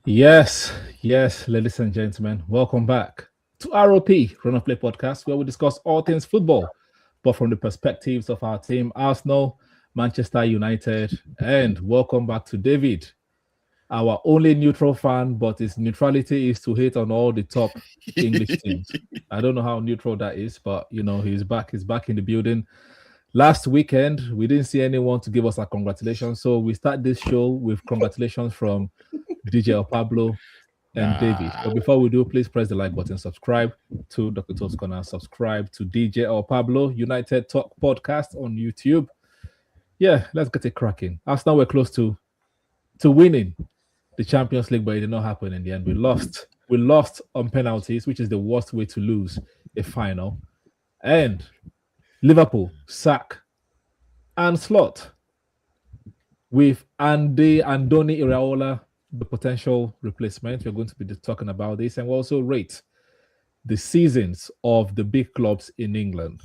Yes, ladies and gentlemen, welcome back to ROP, Run of Play podcast, where we discuss all things football, but from the perspectives of our team, Arsenal, Manchester United, and welcome back to David, our only neutral fan, but his neutrality is to hate on all the top English teams. I don't know how neutral that is, but he's back. He's back in the building. Last weekend, we didn't see anyone to give us a congratulations, so we start this show with congratulations from DJ Pablo and David. But before we do, please press the like button, subscribe to Dr. Toast Corner, subscribe to DJ El Pablo United Talk Podcast on YouTube. Yeah, let's get it cracking. Arsenal were close to winning the Champions League, but it did not happen in the end. We lost. We lost on penalties, which is the worst way to lose a final. And Liverpool sack Arne Slot with Andoni Iraola, the potential replacement. We're going to be talking about this, and we'll also rate the seasons of the big clubs in England.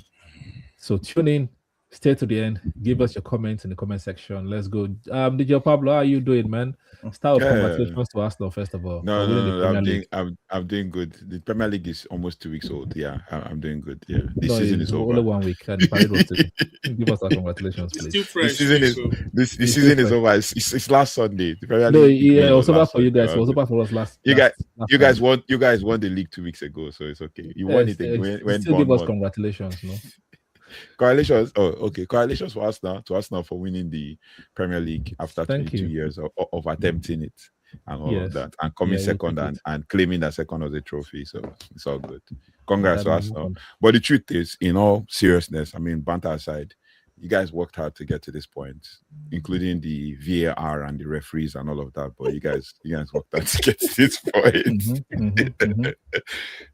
So tune in, stay to the end, give us your comments in the comment section. Let's go. DJ Pablo, how are you doing, man? Start with congratulations to Arsenal, first of all. I'm doing good. The Premier League is almost 2 weeks old. Yeah, I'm doing good. Yeah, this season is over. Only 1 week. And give us our congratulations, please. Still fresh. The season is over. It's last Sunday. The Premier League. Yeah, it was over for you guys. It was over for us last. You guys won the league 2 weeks ago, so it's okay. You won it. Still give us congratulations, no? Congratulations. Oh, okay. Congratulations to Arsenal for winning the Premier League after 22 years of attempting it and all of that, and coming second and claiming that second as a trophy. So it's all good. Congrats to Arsenal. But the truth is, in all seriousness, I mean, banter aside, you guys worked hard to get to this point, including the VAR and the referees and all of that. But you guys worked hard to get to this point.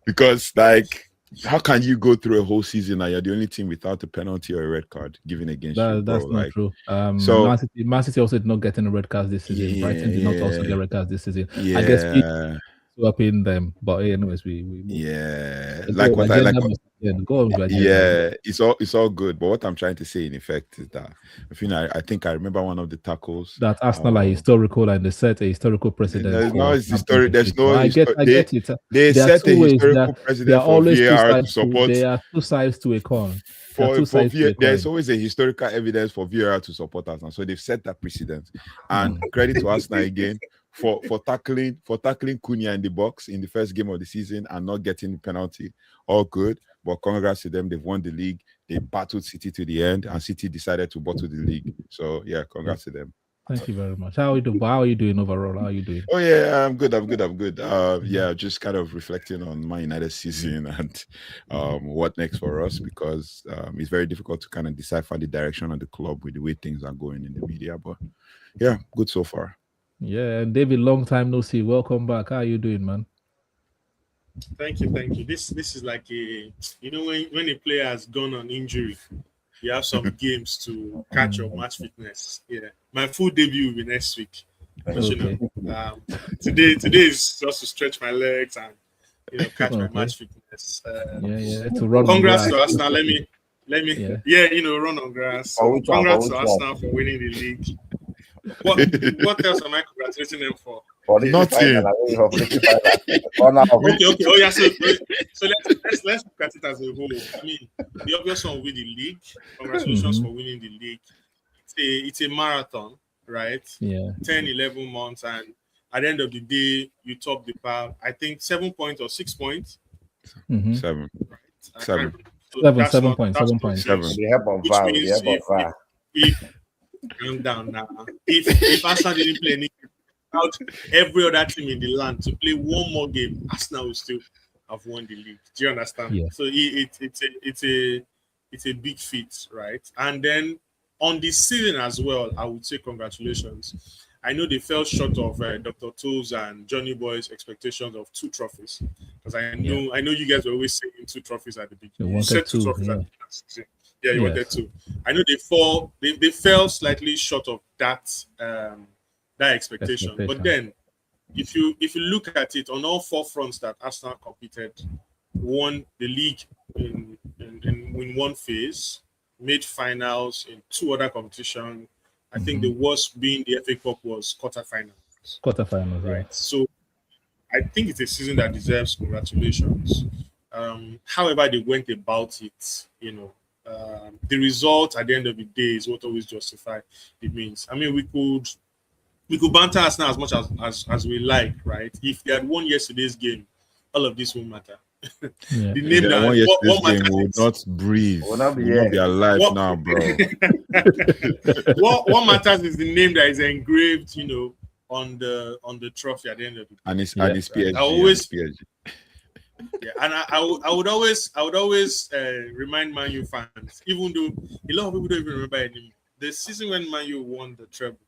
Because, like, how can you go through a whole season and you're the only team without a penalty or a red card given against you? That's not true. Man City also did not get any red cards this season. Yeah, Brighton did not also get red cards this season. Yeah. I guess swapping them, but anyways, we it's all good. But what I'm trying to say in effect is that I think I remember one of the tackles that Arsenal are historical and they set a historical precedent. There's no history. There's no. I get it. They set a historical precedent for VAR to support. There are two sides to a coin. There's always a historical evidence for VAR to support us, and so they've set that precedent. And credit to Arsenal again for tackling Cunha in the box in the first game of the season and not getting the penalty. All good, but congrats to them. They've won the league. They battled City to the end, and City decided to bottle the league. So yeah, congrats to them. Thank you very much. How are you doing overall? How are you doing? Oh yeah, I'm good. Just kind of reflecting on my United season and what next for us, because it's very difficult to kind of decipher the direction of the club with the way things are going in the media. But yeah, good so far. Yeah, and David, long time no see. Welcome back. How are you doing, man? Thank you. This is like when a player has gone on injury, you have some games to catch your match fitness. Yeah, my full debut will be next week. Okay. Today is just to stretch my legs and catch my match fitness. To run. Congrats to Arsenal. Let me run on grass. Congrats to Arsenal for winning the league. What else am I congratulating them for? Nothing. Okay. Oh yeah. So let's look at it as a whole. I mean, the obvious one will be the league. Congratulations for winning the league. It's a marathon, right? Yeah. 10, 11 months, and at the end of the day, you top the pile. I think 7 points or 6 points. Mm-hmm. 7. So 7 points. The help of VAR. Calm down now. If Arsenal didn't play any out every other team in the land to play one more game, Arsenal will still have won the league. Do you understand? Yeah. So it's a big feat, right? And then on this season as well, I would say congratulations. I know they fell short of Dr. Toes and Johnny Boy's expectations of 2 trophies, because I know you guys were always saying 2 trophies at the beginning. You said 2 trophies at the beginning. Yeah, you wanted to. I know they fell slightly short of that expectation. But then, if you look at it on all 4 fronts that Arsenal competed, won the league in one phase, made finals in 2 other competitions. I think the worst being the FA Cup was quarterfinals. Quarterfinals, right? So I think it's a season that deserves congratulations. However, they went about it, the result at the end of the day is what always justifies the means. I mean, we could banter us now as much as we like, right? If they had won yesterday's game, all of this won't matter. Yeah. The name that won yesterday's game will not breathe. Will not be alive now, bro. What matters is the name that is engraved, on the trophy at the end of the day. And it's PSG. I always PSG. Yeah, and I would always remind Man U fans, even though a lot of people don't even remember anymore. The season when Man U won the treble,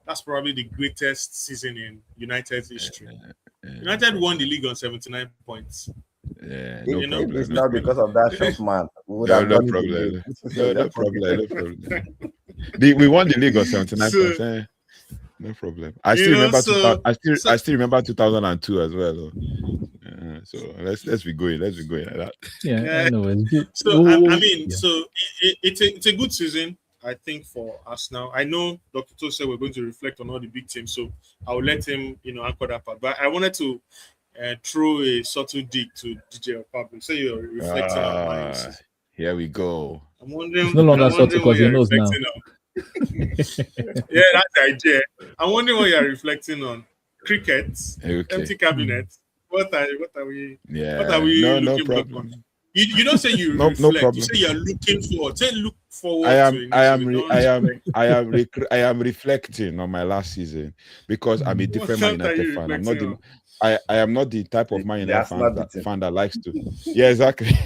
that's probably the greatest season in United's history. United won the league on 79 points. Yeah, no problem. It's not because of that short man. No problem. We won the league on 79 points. No problem. I still remember 2002 as well. So let's be going. Let's be going like that. Yeah. Anyways. So it's a good season, I think, for us now. I know Dr. To said we're going to reflect on all the big teams, so I'll let him, anchor that part. But I wanted to throw a subtle dig to DJ Pablo. So you're reflecting on my season. Here we go. I'm wondering. It's no longer subtle because he knows now. Yeah, that's the idea. I'm wondering what you're reflecting on. Cricket, empty cabinet. What are we? Yeah. What are we no looking problem. for? You don't say you reflect. No problem. You say you're looking forward. Say look forward. I am reflecting on my last season because I'm a different Man United fan. I am not the type of Man United fan that likes to. Yeah, exactly.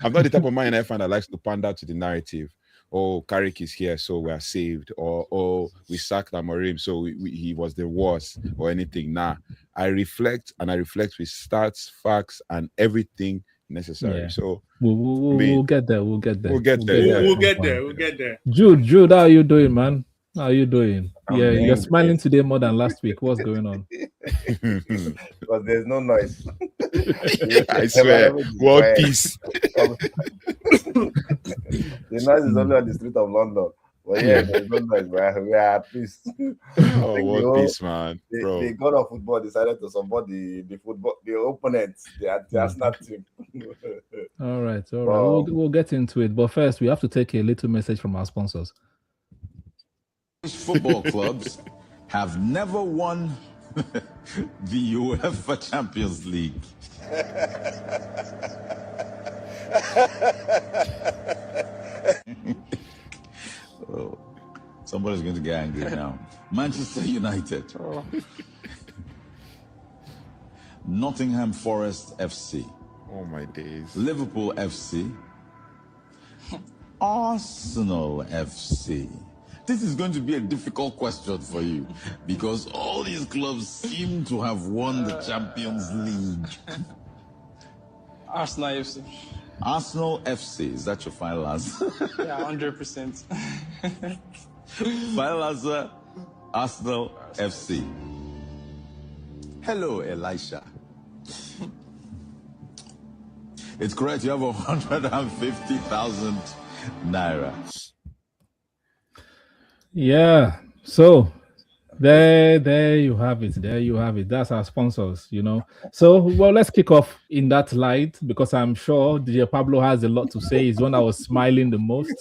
I'm not the type of Man United fan that likes to pander to the narrative. Oh, Carrick is here, so we are saved. Or we sacked Amorim, so he was the worst, or anything. Nah, I reflect with stats, facts, and everything necessary. Yeah. So we'll get there. We'll get there. Jude, how are you doing, man? How are you doing? You're smiling today more than last week. What's going on? Because there's no noise. I swear, world peace. The noise is only on the street of London. But there's no noise. We are at peace. Oh, world peace, man. Bro. The god of football decided to support the opponents, the Arsenal team. All right. We'll get into it. But first, we have to take a little message from our sponsors. Football clubs have never won the UEFA Champions League. Oh, somebody's going to get angry now. Manchester United. Nottingham Forest FC. Oh my days. Liverpool FC. Arsenal FC. This is going to be a difficult question for you because all these clubs seem to have won the Champions League. Arsenal FC. Arsenal FC, is that your final answer? Yeah, 100%. Final answer, Arsenal FC. Hello, Elisha. It's correct, you have 150,000 naira. Yeah, so there you have it. That's our sponsors, So, let's kick off in that light because I'm sure DJ Pablo has a lot to say. He's one I was smiling the most.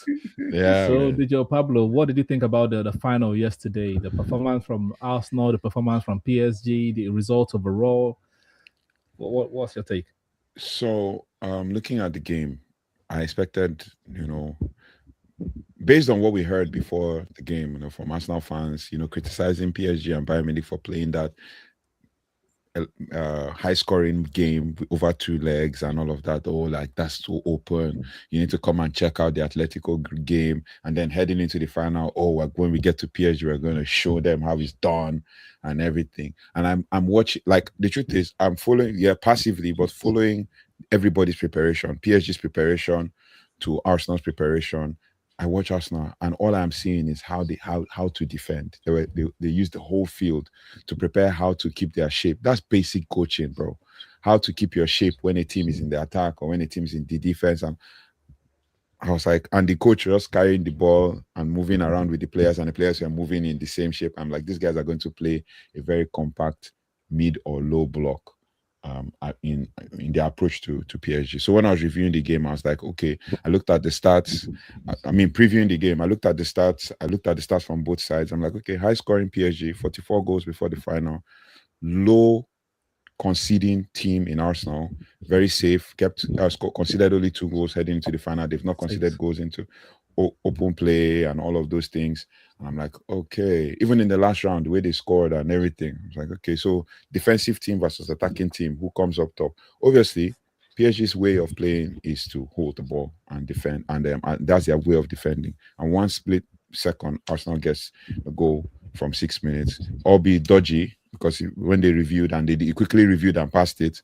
Yeah. So, man. DJ Pablo, what did you think about the final yesterday? The performance from Arsenal, the performance from PSG, the results overall. What's your take? So, looking at the game, I expected, based on what we heard before the game, from Arsenal fans, criticizing PSG and Bayern Munich for playing that high-scoring game over 2 legs and all of that. Oh, like that's too open. You need to come and check out the Atletico game, and then heading into the final. Oh, when we get to PSG, we're going to show them how it's done and everything. And I'm watching. Like the truth is, I'm following, passively, but following everybody's preparation, PSG's preparation to Arsenal's preparation. I watch Arsenal, and all I'm seeing is how to defend. They use the whole field to prepare how to keep their shape. That's basic coaching, bro. How to keep your shape when a team is in the attack or when a team is in the defense. And I was like, and the coach just carrying the ball and moving around with the players, and the players are moving in the same shape. I'm like, these guys are going to play a very compact mid or low block. in their approach to PSG. So when I was reviewing the game, I was like, okay, I looked at the stats. Previewing the game, I looked at the stats from both sides. I'm like, okay, high scoring PSG, 44 goals before the final, low conceding team in Arsenal, very safe, conceded only 2 goals heading into the final. They've not conceded goals into open play and all of those things. And I'm like, okay, even in the last round, the way they scored and everything, I was like, okay, so defensive team versus attacking team, who comes up top? Obviously, PSG's way of playing is to hold the ball and defend, and that's their way of defending. And one split second, Arsenal gets a goal from 6 minutes, albeit dodgy, because when they reviewed and they quickly reviewed and passed it,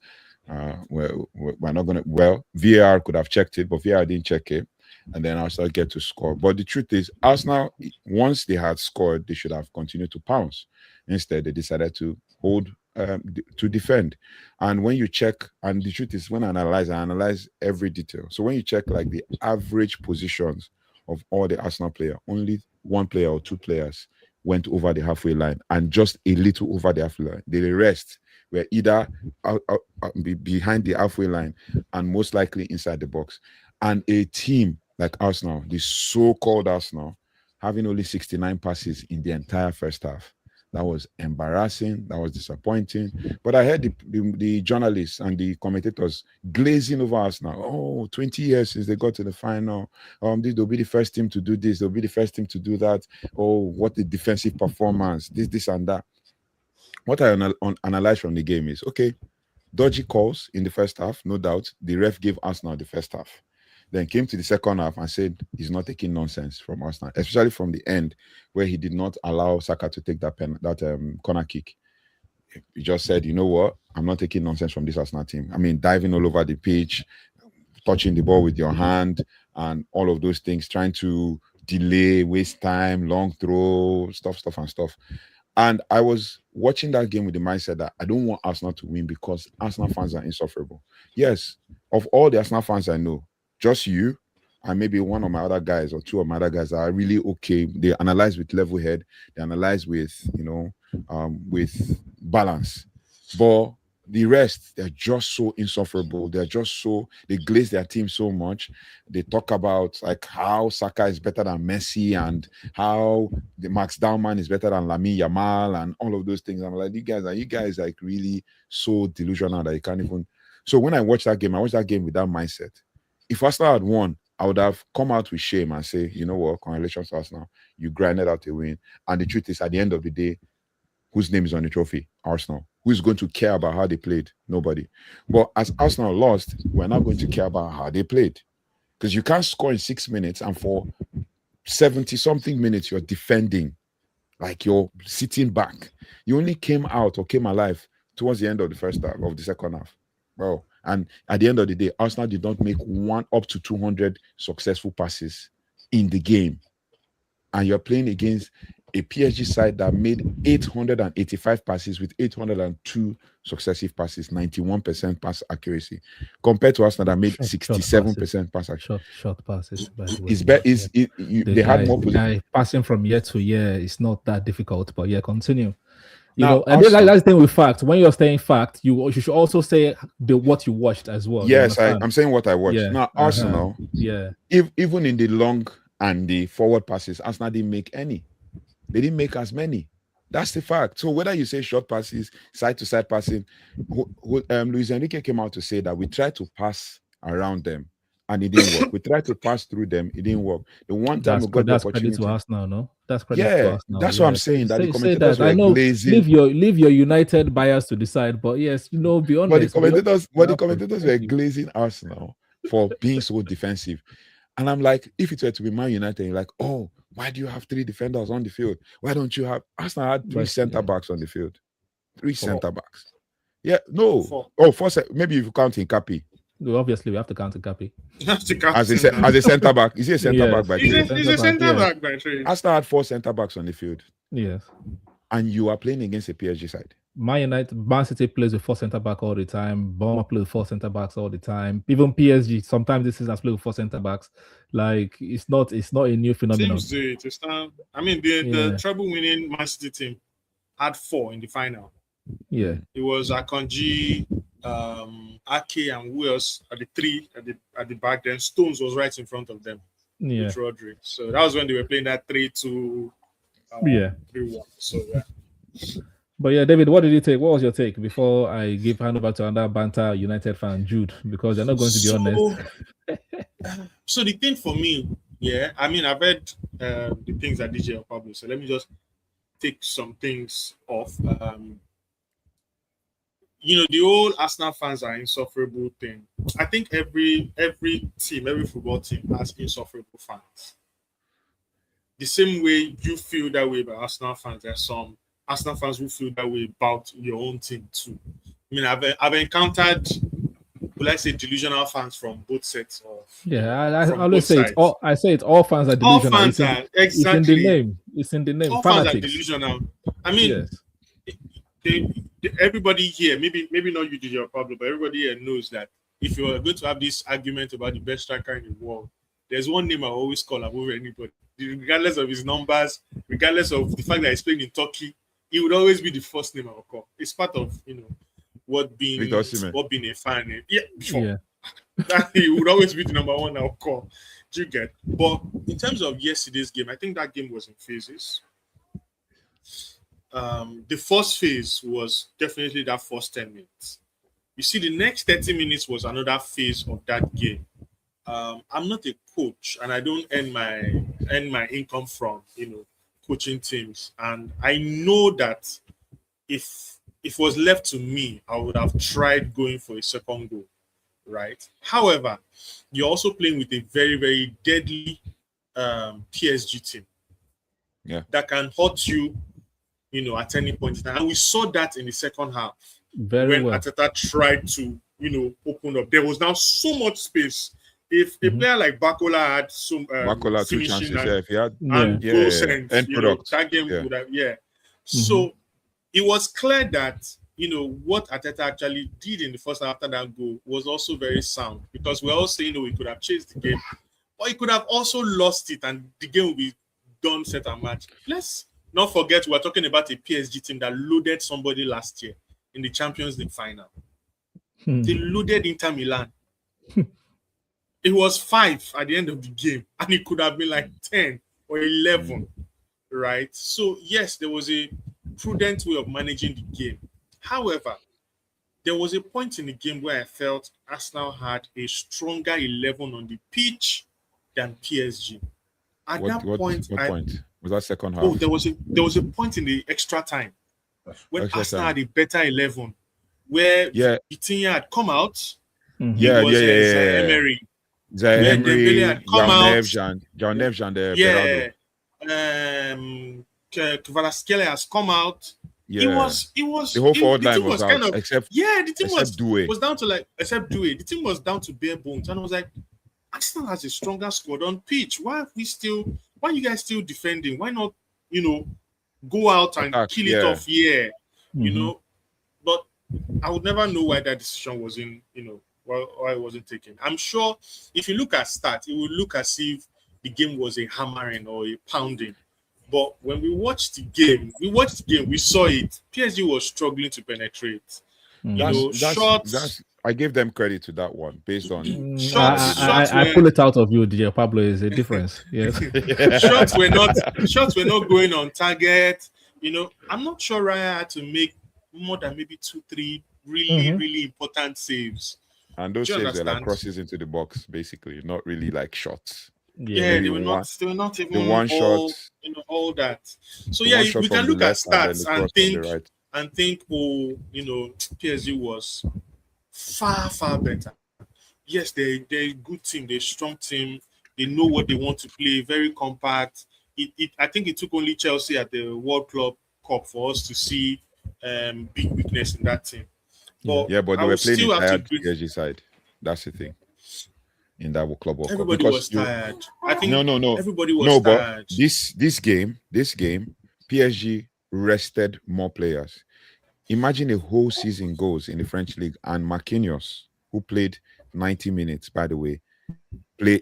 we're not going to, VAR could have checked it, but VAR didn't check it. And then Arsenal get to score. But the truth is, Arsenal, once they had scored, they should have continued to pounce. Instead, they decided to hold, to defend. And when you check, and the truth is, when I analyze every detail. So when you check like the average positions of all the Arsenal players, only one player or 2 players went over the halfway line, and just a little over the halfway line. The rest were either behind the halfway line and most likely inside the box. And a team like Arsenal, the so-called Arsenal, having only 69 passes in the entire first half. That was embarrassing. That was disappointing. But I heard the journalists and the commentators glazing over Arsenal. Oh, 20 years since they got to the final. They'll be the first team to do this. They'll be the first team to do that. Oh, what a defensive performance. This and that. What I analyze from the game is, okay, dodgy calls in the first half, no doubt. The ref gave Arsenal the first half. Then came to the second half and said he's not taking nonsense from Arsenal, especially from the end where he did not allow Saka to take that corner kick. He just said, you know what, I'm not taking nonsense from this Arsenal team. Diving all over the pitch, touching the ball with your hand and all of those things, trying to delay, waste time, long throw, stuff. And I was watching that game with the mindset that I don't want Arsenal to win because Arsenal fans are insufferable. Yes, of all the Arsenal fans I know, just you and maybe one of my other guys or 2 of my other guys are really okay. They analyze with level head. They analyze with, with balance. But the rest, they're just so insufferable. They glaze their team so much. They talk about like how Saka is better than Messi and how the Max Dowman is better than Lamine Yamal and all of those things. I'm like, you guys like really so delusional that you can't even. So when I watched that game with that mindset. If Arsenal had won, I would have come out with shame and say, you know what, congratulations to Arsenal. You grinded out a win. And the truth is, at the end of the day, whose name is on the trophy? Arsenal. Who is going to care about how they played? Nobody. But as Arsenal lost, we're not going to care about how they played. Because you can't score in 6 minutes and for 70-something minutes, you're defending. Like you're sitting back. You only came out or came alive towards the end of the first half, of the second half. Bro. And at the end of the day, Arsenal did not make 1 up to 200 successful passes in the game. And you're playing against a PSG side that made 885 passes with 802 successive passes, 91% pass accuracy, compared to Arsenal that made 67% pass accuracy. Short passes. By the way. They had more position. Passing from year to year is not that difficult, but yeah, continue. And that's the thing with fact. When you're saying fact, you should also say what you watched as well. Yes, I'm saying what I watched. Yeah. Now, Arsenal, even in the long and the forward passes, Arsenal didn't make any. They didn't make as many. That's the fact. So whether you say short passes, side-to-side passing, Luis Enrique came out to say that we tried to pass around them and it didn't work. We tried to pass through them, it didn't work. The one time we got the opportunity. That's credit to Arsenal, no? That's credit to Arsenal. That's what I'm saying. That the commentators were glazing. Leave your United bias to the side, but yes, be honest. But the commentators were glazing Arsenal for being so defensive. And I'm like, if it were to be Man United, you're like, oh, why do you have 3 defenders on the field? Why don't you have Arsenal had 3 centre-backs on the field? 3 centre-backs. Yeah, no. 4. Maybe if you count in Capi. Well, obviously, we have to count in Capi. As a centre-back. Is he a centre-back by trade? He's a centre-back by trade. Arsenal had 4 centre-backs on the field. Yes. And you are playing against a PSG side. Man City plays with 4 centre-back all the time. Bournemouth plays with 4 centre-backs all the time. Even PSG, sometimes this season has played with 4 centre-backs. Like, it's not a new phenomenon. The treble-winning Man City team had 4 in the final. Yeah. It was Akanji, Ake and who else at the three at the back. Then Stones was right in front of them. With Rodri. So that was when they were playing that 3-2. 3-1. So yeah. But yeah, David, what did you take? What was your take before I give hand over to another banter United fan, Jude? Because they're not going to be honest. So the thing for me, I mean, I've heard the things that DJ Pablo. So let me just take some things off. The old Arsenal fans are insufferable thing. I think every team, every football team has insufferable fans. The same way you feel that way about Arsenal fans, there's some Arsenal fans who feel that way about your own team too. I mean, I've encountered, will I say, delusional fans from both sets of. I always say sides. All fans are delusional. All fans are exactly. It's in the name. It's in the name. All Fanatics. Fans are delusional. I mean, everybody here, maybe not you, DJ Pablo, but everybody here knows that if you are going to have this argument about the best striker in the world, there's one name I always call above anybody, regardless of his numbers, regardless of the fact that he's playing in Turkey. He would always be the first name I would call. It's part of what being a fan is. He would always be the number one I would call. Do you get? But in terms of yesterday's game, I think that game was in phases. The first phase was definitely that first 10 minutes. You see, the next 30 minutes was another phase of that game. I'm not a coach, and I don't earn my income from coaching teams. And I know that if it was left to me, I would have tried going for a second goal, right? However, you're also playing with a very, very deadly PSG team that can hurt you, at any point in time. And we saw that in the second half when Arteta tried to, open up. There was now so much space. If a player like Bakola had some finishing and goal sense, that game would have, So it was clear that, what Arteta actually did in the first half after that goal was also very sound, because we're all saying, he could have changed the game, or he could have also lost it and the game will be done, set and match. Let's not forget, we're talking about a PSG team that loaded somebody last year in the Champions League final. They loaded Inter Milan. It was 5 at the end of the game, and it could have been like 10 or 11, right? So, yes, there was a prudent way of managing the game. However, there was a point in the game where I felt Arsenal had a stronger 11 on the pitch than PSG. At that point, what point? Was that second half? Oh, there was a point in the extra time when Arsenal had a better 11, where Vitinha had come out. Emery. Emery, John Neves and Kvaratskhelia has come out. It was the whole forward line was out, kind of, except the team Doué. was down to except Doué. The team was down to bare bones, and I was like, Arsenal has a stronger squad on pitch. Why are you guys still defending? Why not, go out and kill it off? But I would never know why that decision was why it wasn't taken. I'm sure if you look at stats, it would look as if the game was a hammering or a pounding. But when we watched the game, we saw it. PSG was struggling to penetrate. Shots. I gave them credit to that one based on shots. I pull it out of you, DJ Pablo. Is a difference. Yes. Shots were not going on target. I'm not sure Raya had to make more than maybe 2-3 really important saves. And those saves are like crosses into the box, basically, not really like shots. They were not even one shot, all that. So we can look at stats and think, PSG was far better. Yes, they're a good team, they're a strong team, they know what they want to play, very compact. I think it took only Chelsea at the World Club Cup for us to see big weakness in that team. But they were playing the tired PSG side. That's the thing. In that club, everybody was tired. I think everybody was tired. But this game, PSG rested more players. Imagine a whole season goes in the French league, and Marquinhos, who played 90 minutes, by the way,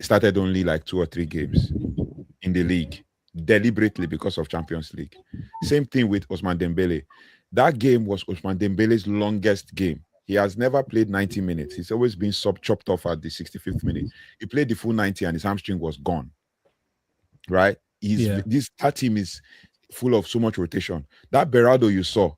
started only like 2 or 3 games in the league deliberately because of Champions League. Same thing with Ousmane Dembele. That game was Ousmane Dembele's longest game he has never played 90 minutes. He's always been chopped off at the 65th minute. He played the full 90 and his hamstring was gone. Right? That team is full of so much rotation. That Berardo you saw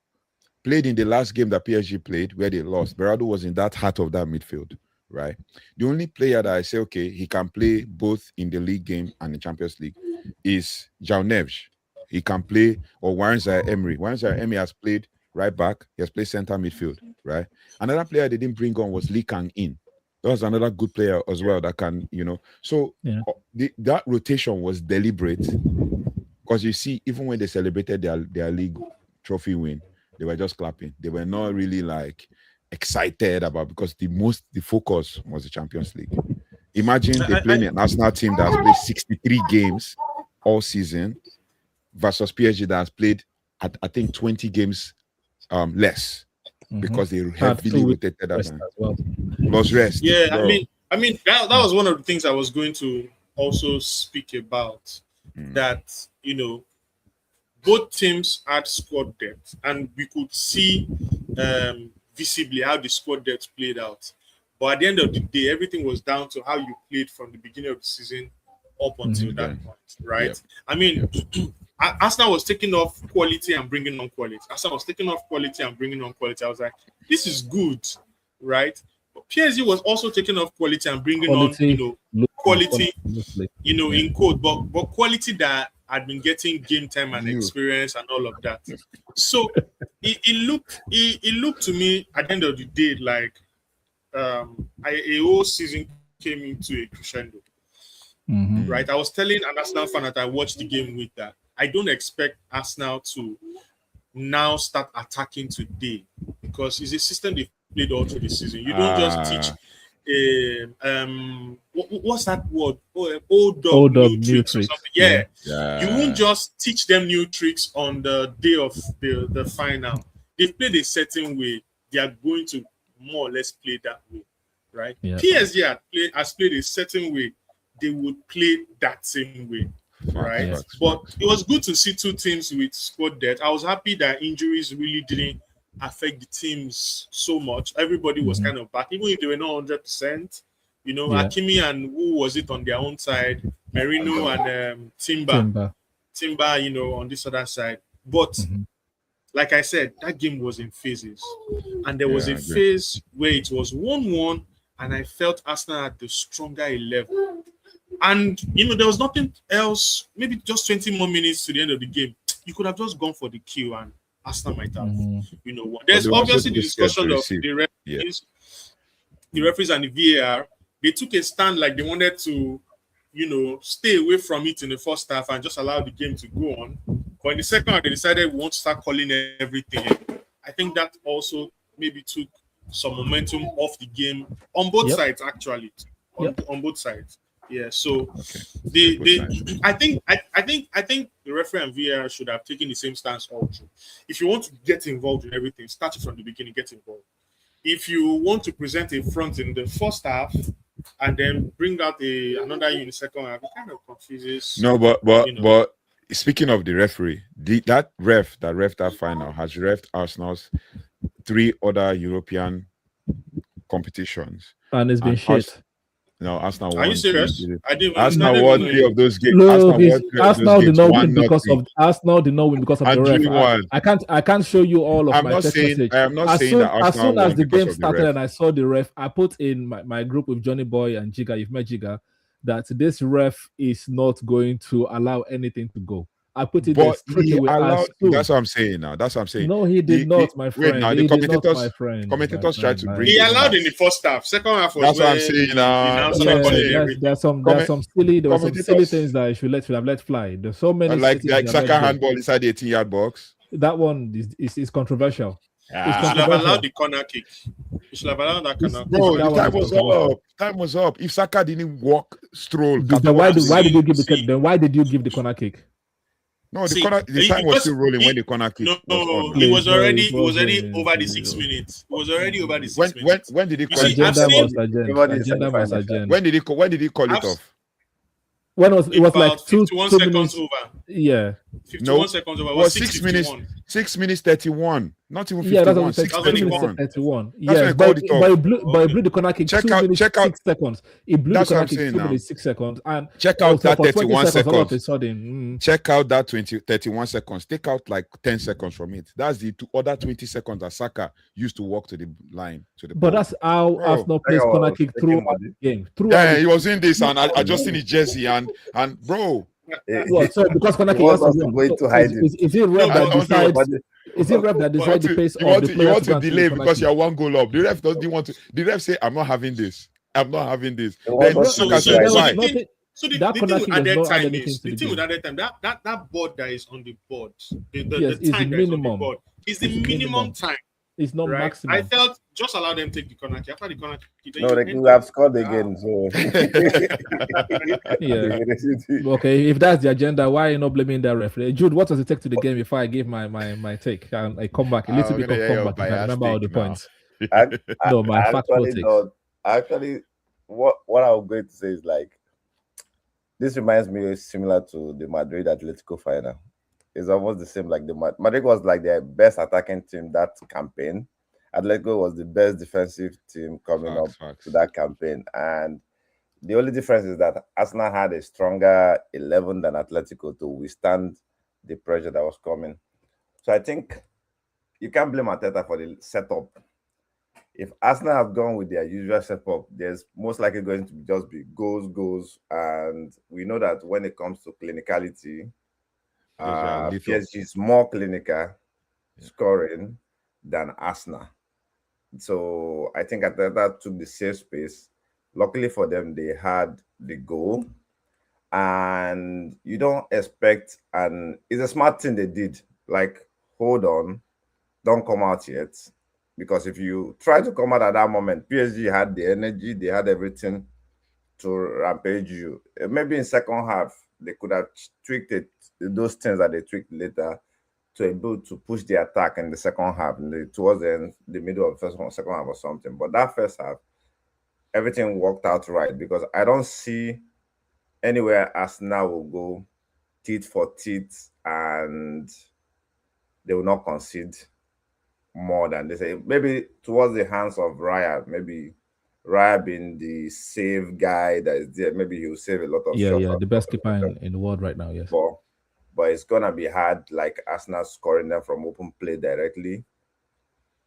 played in the last game that PSG played where they lost. Berardo was in that heart of that midfield. Right? The only player that I say, okay, he can play both in the league game and the Champions League is João Neves. He can play, or Warren Zaire-Emery. Warren Zaire-Emery has played right back. He has played center midfield, right? Another player they didn't bring on was Lee Kang-in. That was another good player as well that can, So that rotation was deliberate because you see, even when they celebrated their league trophy win, they were just clapping. They were not really like excited about, because the focus was the Champions League. Imagine they playing an Arsenal team that has played 63 games all season versus PSG that has played I think 20 games less, because they heavily rotated that time. Well. Plus rest. Yeah, bro. I mean that was one of the things I was going to also speak about. That both teams had squad depth, and we could see visibly how the squad depth played out. But at the end of the day, everything was down to how you played from the beginning of the season up until that point, right? Yep. I mean, Arsenal was taking off quality and bringing on quality. Arsenal was taking off quality and bringing on quality. I was like, this is good, right? But PSG was also taking off quality and bringing on, quality, in code, but quality that had been getting game time and experience and all of that. So it looked to me at the end of the day like a whole season came into a crescendo. Right? I was telling an Arsenal fan that I watched the game with that I don't expect Arsenal to now start attacking today, because it's a system they've played all through the season. You don't just teach what's that word? Old dog new tricks or something. Yeah. You won't just teach them new tricks on the day of the final. They've played a certain way. They are going to more or less play that way, right? PSG has played a certain way. They would play that same way, right? But it was good to see two teams with squad depth. I was happy that injuries really didn't affect the teams so much. Everybody was kind of back, even if they were not 100%. Hakimi and who was it on their own side? Merino and Timber, on this other side. But like I said, that game was in phases. And there was a phase where it was 1-1, and I felt Arsenal had the stronger 11. And, there was nothing else, maybe just 20 more minutes to the end of the game. You could have just gone for the kill, and Arsenal might have, There's obviously the discussion of the referees and the VAR. They took a stand like they wanted to, stay away from it in the first half and just allow the game to go on. But in the second half, they decided we won't start calling everything. I think that also maybe took some momentum off the game on both sides, actually. On both sides. Yeah, so I think the referee and VAR should have taken the same stance all through. If you want to get involved in everything, start it from the beginning, get involved. If you want to present a front in the first half and then bring out another in the second half, it kind of confuses. No, but speaking of the referee, that ref that final has refed Arsenal's 3 other European competitions, and it's been shit. No, Arsenal won. Are you serious? Arsenal won 3 of those games. No, Arsenal did not win because of the ref. I can't show you all of my text message. I am not saying that Arsenal as soon as the game started the and I saw the ref, I put in my group with Johnny Boy and Jiga. You've met Jiga. That this ref is not going to allow anything to go. I put it straight away. That's what I'm saying now. That's what I'm saying. No, he did not, my friend. The commentators tried to bring. He allowed in the first half. Second half was. That's what I'm saying now. There are some silly things that I should have let fly. There's so many. Like Saka handball inside the 18-yard box. That one is controversial. You should have allowed the corner kick. You should have allowed that corner kick. Bro, the time was up. If Saka didn't stroll. Then why did you give the corner kick? No, the time was still rolling when the corner kick. No, it was already over the 6 minutes. It was already over the 6 minutes. When did he call it off? When did he call it off? When it was like 51 seconds over. Yeah. 51 seconds over. Was 6 minutes. 6 minutes 31. Not even 51. Yeah, that's 6:31. 31. Yeah, but it blew the corner kick. Check 2 minutes, 6 seconds. It blew the corner kick 2 minutes, 6 seconds. And check out that 31 seconds. All of a sudden, check out that 31 seconds. Take out like 10 seconds from it. That's the other 20 seconds that Saka used to walk to the line. But that's how Arsenal plays corner kick throughout the game. Yeah, he was in this and adjusting his jersey and bro. So because corner kick has to wait to hide it. Is it ref that decides? Is it ref that decides the pace of the player? You want to delay because you're 1 goal up. The ref doesn't want to. The ref say, "I'm not having this. I'm not having this." Then so the thing with added time, that board that is on the board, the time that is on the board is the minimum time. It's not maximum. I felt just allow them take the corner kick. After the corner kick, they could have scored again. So yeah. Okay, if that's the agenda, why are you not blaming that referee? Jude, what does it take to the game before I give my take? And I come back a little bit of comeback. I remember all the points. My factual take. Actually, what I was going to say is like this reminds me similar to the Madrid Atletico final. It's almost the same. Like the Madrid was like their best attacking team that campaign. Atletico was the best defensive team coming up to that campaign. And the only difference is that Arsenal had a stronger 11 than Atletico to withstand the pressure that was coming. So I think you can't blame Arteta for the setup. If Arsenal have gone with their usual setup, there's most likely going to just be goals. And we know that when it comes to clinicality, PSG is more clinical scoring than Arsenal. So I think Atlanta took the safe space. Luckily for them, they had the goal. And you don't expect, and it's a smart thing they did. Like, hold on, don't come out yet. Because if you try to come out at that moment, PSG had the energy, they had everything to rampage you. Maybe in second half, they could have tweaked it, those things that they tweaked later, to be able to push the attack in the second half, towards the middle of the second half or something. But that first half, everything worked out right because I don't see anywhere Arsenal will go teeth for teeth and they will not concede more than they say. Maybe towards the hands of Raya, maybe Raya being the save guy that is there, maybe he'll save a lot of shots. Yeah, the best keeper in the world right now, yes. But it's gonna be hard, like Arsenal scoring them from open play directly,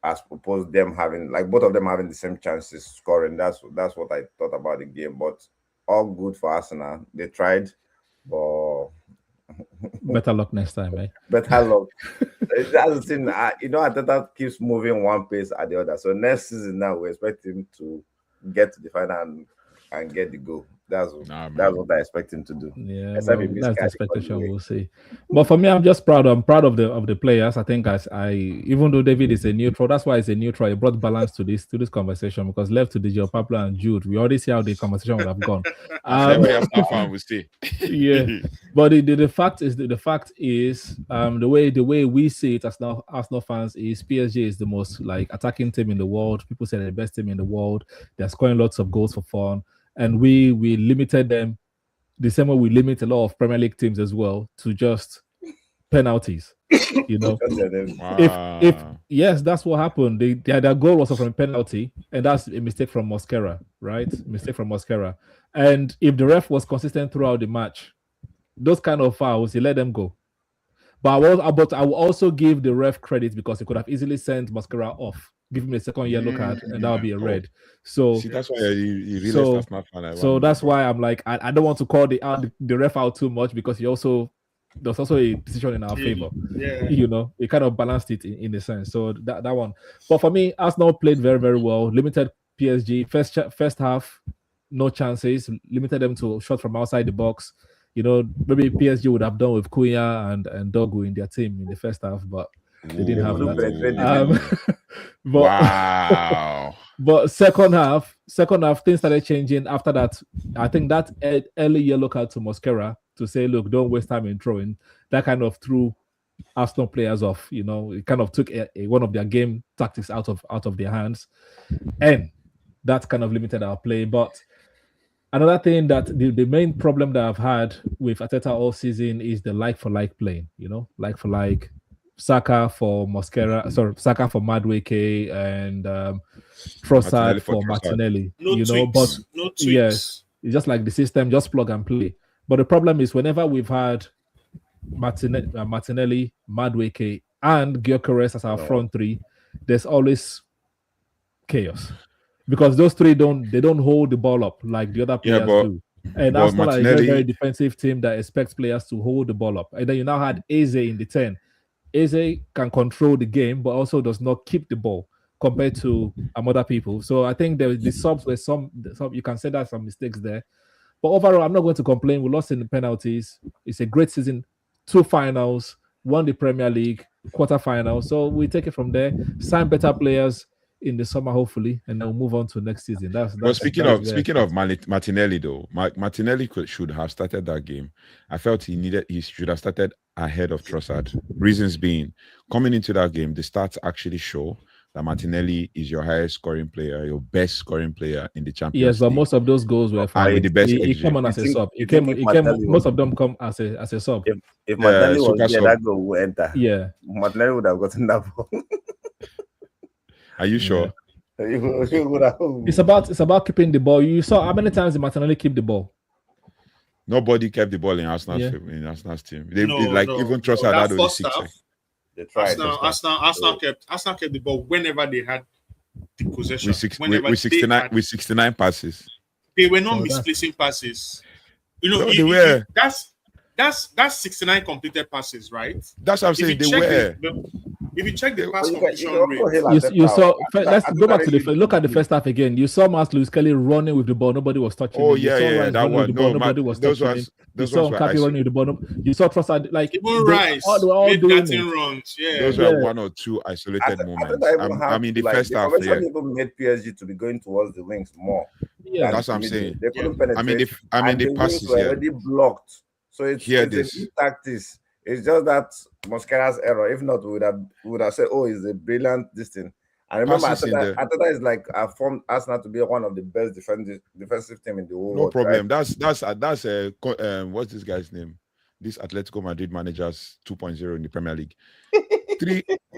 as opposed them having, like both of them having the same chances scoring. That's what I thought about the game. But all good for Arsenal. They tried, but better luck next time, eh? Better luck. That's the thing. Arteta keeps moving one pace at the other. So next season now we expect him to get to the final and get the goal. That's what I expect him to do. Yeah, that's the expectation. We'll see. But for me, I'm just proud. I'm proud of the players. I think I even though David is a neutral, that's why it's a neutral. It brought balance to this conversation because left to DJ Pablo and Jude, we already see how the conversation would have gone. We see. Yeah, but the fact is the way we see it as Arsenal fans is PSG is the most like attacking team in the world. People say they're the best team in the world. They're scoring lots of goals for fun. And we limited them the same way we limit a lot of Premier League teams as well to just penalties. Wow. If yes, that's what happened. Their goal was from a penalty, and that's a mistake from Mosquera, right? Mistake from Mosquera. And if the ref was consistent throughout the match, those kind of fouls, he let them go. But I will also give the ref credit because he could have easily sent Mosquera off. Give him a second yellow card, and that would be a red. So that's why you realized that's not fun. So that's why I'm like, I don't want to call the ref out too much because there's also a decision in our favor. Yeah. It kind of balanced it in a sense. So that one. But for me, Arsenal played very, very well. Limited PSG first half, no chances. Limited them to shot from outside the box. Maybe PSG would have done with Cunha and Dogu in their team in the first half, but they didn't have that. Wow. But second half, things started changing after that. I think that early yellow card to Mosquera to say, look, don't waste time in throwing, that kind of threw Arsenal players off. It kind of took one of their game tactics out of their hands. And that kind of limited our play. But Another thing that the main problem that I've had with Arteta all season is the like for like playing. Like for like. Saka for Mosquera, Saka for Madueke, and Trossard for Martinelli. No tweaks. But no tweaks. Yes, it's just like the system, just plug and play. But the problem is whenever we've had Martinelli, Madueke, and Gyökeres as our front three, there's always chaos because those three don't hold the ball up like the other players do. And that's not a very, very defensive team that expects players to hold the ball up. And then you now had Eze in the 10. Eze can control the game, but also does not keep the ball compared to other people. So I think the subs were some you can say that some mistakes there. But overall, I'm not going to complain. We lost in the penalties. It's a great season. 2 finals, won the Premier League, quarterfinals. So we take it from there. Sign better players in the summer, hopefully, and then we'll move on to next season. Speaking of Martinelli, though, Martinelli should have started that game. I felt he should have started ahead of Trossard. Reasons being, coming into that game, the stats actually show that Martinelli is your highest scoring player, your best scoring player in the Champions League. Yes, but most of those goals were from the best. He came on as a sub. Most of them come as a sub. If Martinelli was here, that goal would enter. Yeah, Martinelli would have gotten that ball. Are you sure? Yeah. It's about keeping the ball. You saw how many times did Martinelli keep the ball? Nobody kept the ball in Arsenal's team. Even Trossard had only 6 seconds. Arsenal kept the ball whenever they had the possession. With 69 passes. They were not misplacing passes. That's 69 completed passes, right? That's what I'm saying. They were. If you check the pass completion rate, you saw. Let's go back to look at the first half again. You saw Mas Lewis Kelly running with the ball. Nobody was touching. Oh him. That one. Nobody was touching him. You saw Kapi running with the ball. You saw Trossard even Rice made that runs. Yeah, those were 1 or 2 isolated moments. I mean, the first half. Even made PSG to be going towards the wings more. Yeah, that's what I'm saying. They couldn't penetrate. The passes were already blocked. So it's a good tactics. It's just that Mosquera's error. If not, we would have said, "Oh, it's a brilliant this thing." And remember, Arteta is like formed Arsenal to be one of the best defensive team in the world. No problem. Right? That's what's this guy's name? This Atletico Madrid managers 2.0 in the Premier League.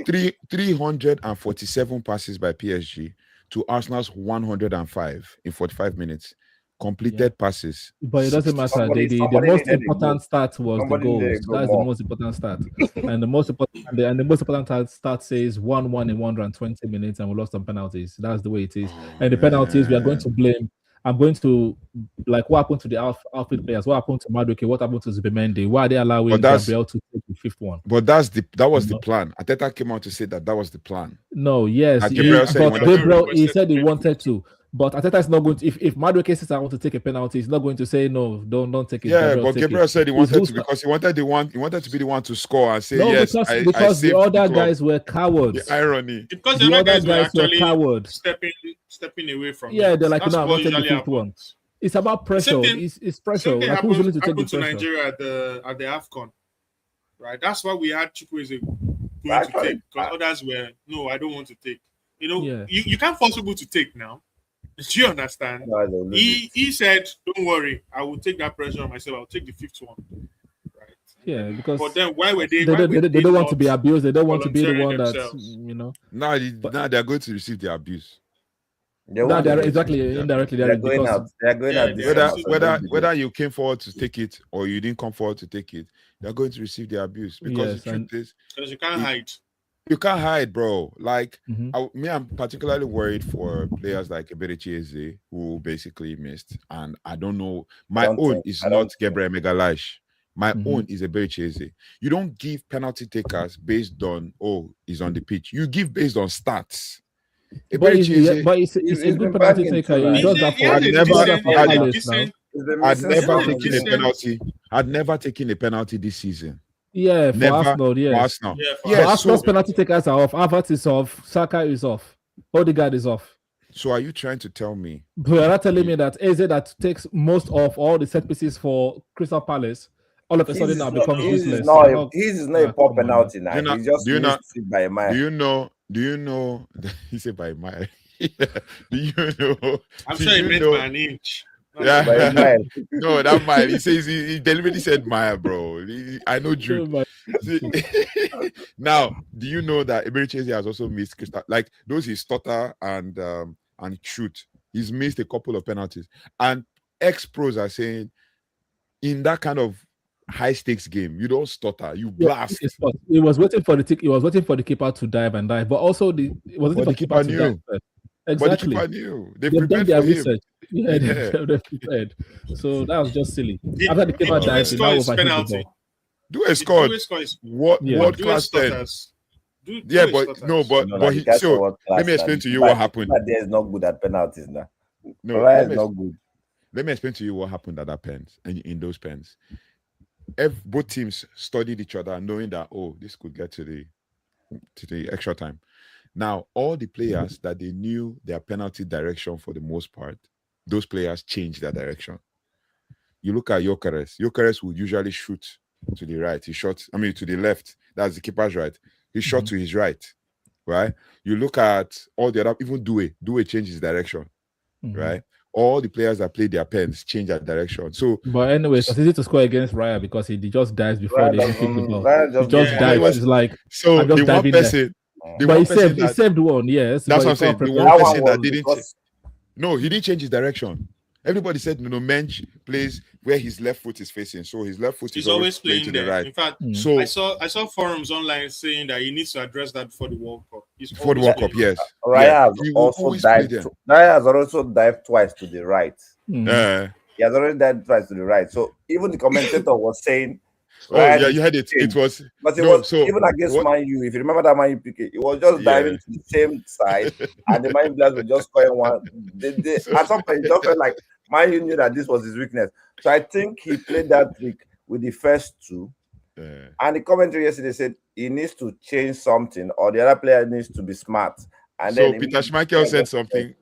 347 passes by PSG to Arsenal's 105 in 45 minutes. Completed passes, but it doesn't matter. The most important stat was the goals. That's the most important stat, and the most important stat says 1-1 in 120 minutes, and we lost on penalties. That's the way it is. And the penalties we are going to blame. I'm going to what happened to the outfield players? What happened to Madueke? What happened to Zubimendi? Why are they allowing Gabriel to take the 5th one? But that was the plan. Arteta came out to say that was the plan. No, yes, Gabriel said he wanted to. But Arteta is not going to. If Madueke says I want to take a penalty, he's not going to say no. Don't take it. Yeah, but Gabriel said he wanted to because he wanted to be the one to score and say yes. Because the other guys were cowards. The irony. Because the other guys were actually cowards. stepping away from. Yeah, they're like, no, I'm not taking the 5th one. It's about pressure. It's pressure. Like who's willing to take the pressure? Nigeria at the AFCON, right? That's why we had Chukwueze going to take because others were no, I don't want to take. You can't force people to take now. Do you understand? No, he said, "Don't worry, I will take that pressure on myself. I'll take the 5th one." Right? Yeah, because. But then why were they? They don't want to be abused. They don't want to be the one that Now they're going to receive the abuse. They're exactly indirectly. They're going out. Whether you came forward to take it or you didn't come forward to take it, they're going to receive the abuse because the truth is, because you can't hide. You can't hide, bro. Like I'm particularly worried for players like Eberechi Eze, who basically missed. And I don't know. My own is not Gabriel Megalash. My own is Eberechi Eze. You don't give penalty takers based on he's on the pitch. You give based on stats. But it's a good penalty taker. He does that I'd never taken a penalty this season. Yeah, for Arsenal, yes. Arsenal's penalty takers are off. Havertz is off. Saka is off. Odegaard is off. So are you trying to tell me? But you're not telling me that Eze that takes most of all the set pieces for Crystal Palace all of a sudden now becomes useless. He's not a poor penalty now. He just missed by a mile. Do you know? He said by a mile. Do you know? I'm sure he meant by an inch. Yeah. No, that mile. He says he deliberately said mile, bro. I know Jude. Now, do you know that Eberechi has also missed like those he stutter and shoot? He's missed a couple of penalties, and ex-pros are saying in that kind of high stakes game, you don't stutter, you blast. He was waiting for the keeper to dive, but also the keeper knew. To dive. Exactly. But the keeper knew. They They've done their research. Yeah, they've prepared. So that was just silly. After the keeper dived, he now overhit the ball. Due scored. What class 10? Yeah, but let me explain to you what happened. There is not good at penalties now. No, not good. Let me explain to you what happened at that pens and in those pens. Both teams studied each other, knowing that this could get to the extra time. Now, all the players that they knew their penalty direction for the most part, those players changed their direction. You look at Gyökeres. Gyökeres would usually shoot to the right. He shot, to the left. That's the keeper's right. He shot to his right. Right? You look at all the other, even Due changed his direction. Right? All the players that played their pens change their direction. So, but anyway, it's easy to score against Raya because he just dives before they hit the ball. He just dives. It's like so. The one person, he saved one. Yes, that's what I'm saying. The one person that didn't. No, he didn't change his direction. Everybody said Mensch plays where his left foot is facing, so his left foot is always playing to the right. In fact, so I saw forums online saying that he needs to address that before the World Cup. Before the World Cup, yes. Raya has also dived twice to the right. He has already dived twice to the right. So even the commentator was saying, you had it. It was, but it was even against Man U. If you remember that Man U PK, it was just diving to the same side, and the Man U players were just scoring one. At some point, it just felt like Man U knew that this was his weakness. So I think he played that trick with the first two. And the commentary yesterday said he needs to change something, or the other player needs to be smart. And so Peter Schmeichel said something.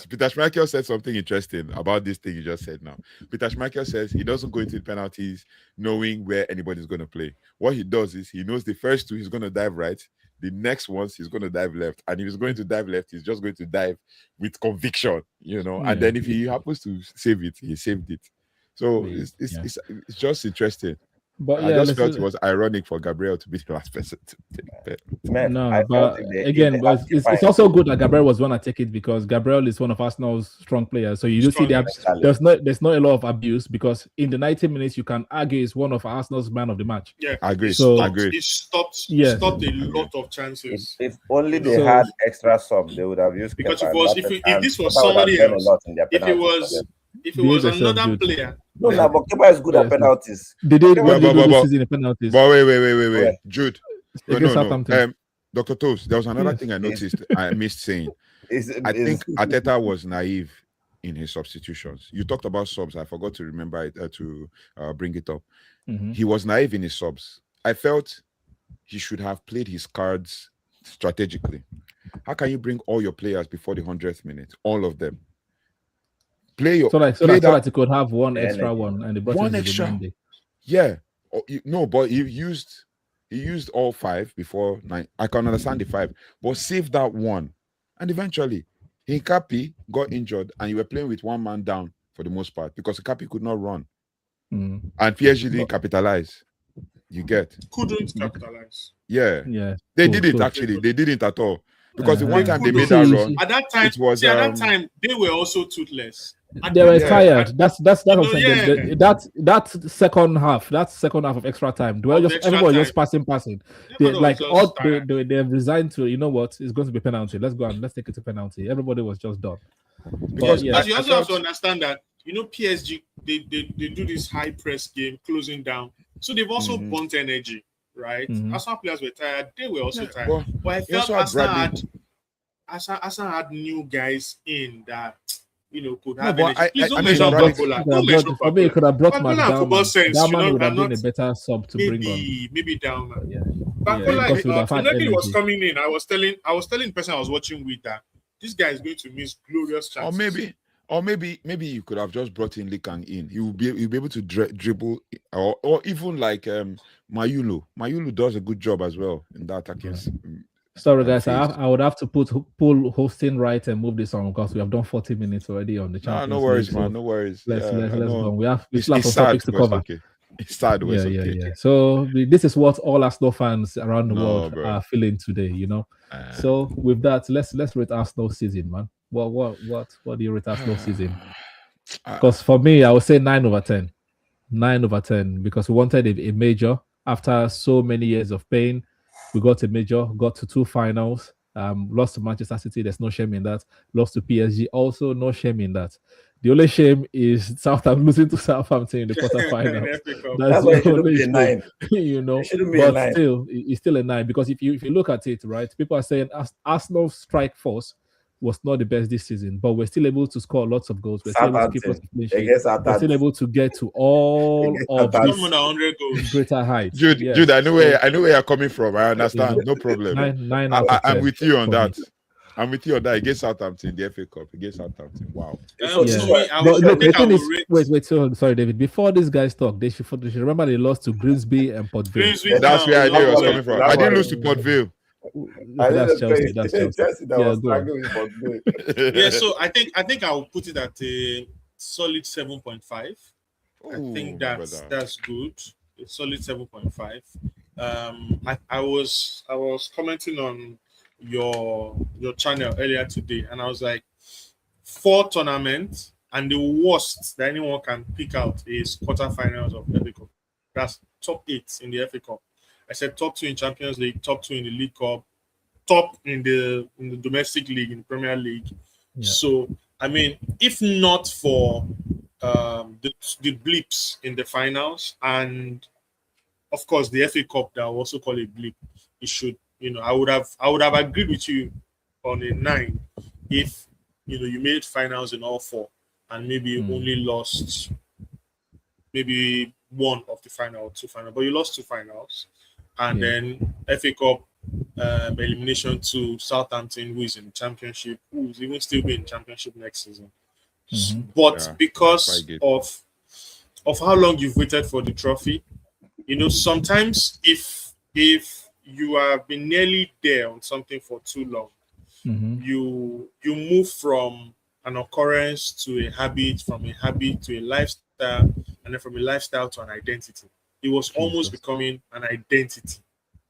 Peter Schmeichel said something interesting about this thing you just said now. Peter Schmeichel says he doesn't go into the penalties knowing where anybody's going to play. What he does is he knows the first two he's going to dive right. The next ones he's going to dive left. And if he's going to dive left, he's just going to dive with conviction, And then if he happens to save it, he saved it. So it's just interesting. But I just felt it was ironic for Gabriel to be the last person to take it. It's also good that Gabriel was one to take it because Gabriel is one of Arsenal's strong players. So you do see that there's not a lot of abuse because in the 90 minutes you can argue it's one of Arsenal's man of the match. Yeah, I agree. It stopped a lot of chances. If only they had extra sub, they would have used. Because if this was somebody else, if it was another player. No, but Kepa is good at penalties. They did this season in penalties. But wait. Jude. Dr. Toast, there was another thing I noticed I missed saying. I think Arteta was naive in his substitutions. You talked about subs. I forgot to remember it, to bring it up. He was naive in his subs. I felt he should have played his cards strategically. How can you bring all your players before the 100th minute? All of them. So that he could have one extra one and they brought one extra. Yeah. But he used all 5 before 9. I can understand the 5, but save that one. And eventually, Hincapi got injured and you were playing with one man down for the most part because Hincapi could not run. And PSG didn't capitalize. You get? Couldn't capitalize. Yeah. They didn't actually. They didn't at all. Because the one time they made that run, at that time they were also toothless. They were tired. That's what I'm saying. That second half of extra time, everybody just passing. They've resigned to, you know what, it's going to be penalty. Let's go and let's take it to penalty. Everybody was just done. Because as you also have to understand that, PSG they do this high press game, closing down. So they've also burnt energy, right? Arsenal players were tired, they were also tired. But I felt Arsenal had new guys in that could have energy. Don't measure Maybe you could have brought Dalman. Dalman would have been a better sub to bring on. Maybe Dalman. Bakola was coming in. I was telling the person I was watching with that this guy is going to miss glorious chances. Or maybe you could have just brought in Lee Kang in. He'll be able to dribble, or even like Mayulu. Mayulu does a good job as well in that attacking Sorry, guys. I would have to pull hosting right and move this on because we have done 40 minutes already on the Champions No worries, League, man. so No worries. let's go. We It's still have some sad, topics to cover. Okay. It's sad, but it's okay. Yeah. So this is what all Arsenal fans around the world bro. are feeling today, you know. So with that, let's rate Arsenal season, man. What do you rate Arsenal season? Because for me, I would say 9 over 10. 9 over 10 because we wanted a major after so many years of pain. We got a major, got to 2 finals. Lost to Manchester City. There's no shame in that. Lost to PSG. Also, no shame in that. The only shame is Southampton losing to Southampton in the quarterfinals. That's why it the only be a 9. You know, but still, it's still a 9 because if you look at it, right, people are saying Arsenal's strike force was not the best this season, but we're still able to score lots of goals. We're still able to keep us clean sheet. We're still able to get to all of these 100 goals. greater heights. Jude, I know where you're coming from. I understand. No problem. 9 out of 10. I'm with you on that. I'm with you on that. Against Southampton, the FA Cup. Against Southampton. Wow. Wait. Sorry, David. Before these guys talk, they should remember they lost to Grimsby and Port Vale. That's where I knew it was coming from. I didn't lose to Port Vale. That's Chelsea. Yeah, so I think I will put it at a solid 7.5. I think that's good. A solid 7.5. I was commenting on your channel earlier today, and I was like, 4 tournaments, and the worst that anyone can pick out is quarterfinals of FA Cup. That's top 8 in the FA Cup. I said top 2 in Champions League, top 2 in the League Cup, top in the domestic league, in the Premier League. Yeah. So, I mean, if not for the blips in the finals, and of course the FA Cup that I also call a blip, it should, I would have agreed with you on a 9 if you made finals in all 4 and maybe only lost maybe 1 of the final or 2 finals, but you lost 2 finals. And then FA Cup elimination to Southampton, who is in the Championship, who is even still be in Championship next season. But because of how long you've waited for the trophy, sometimes if you have been nearly there on something for too long, you move from an occurrence to a habit, from a habit to a lifestyle, and then from a lifestyle to an identity. It was almost becoming an identity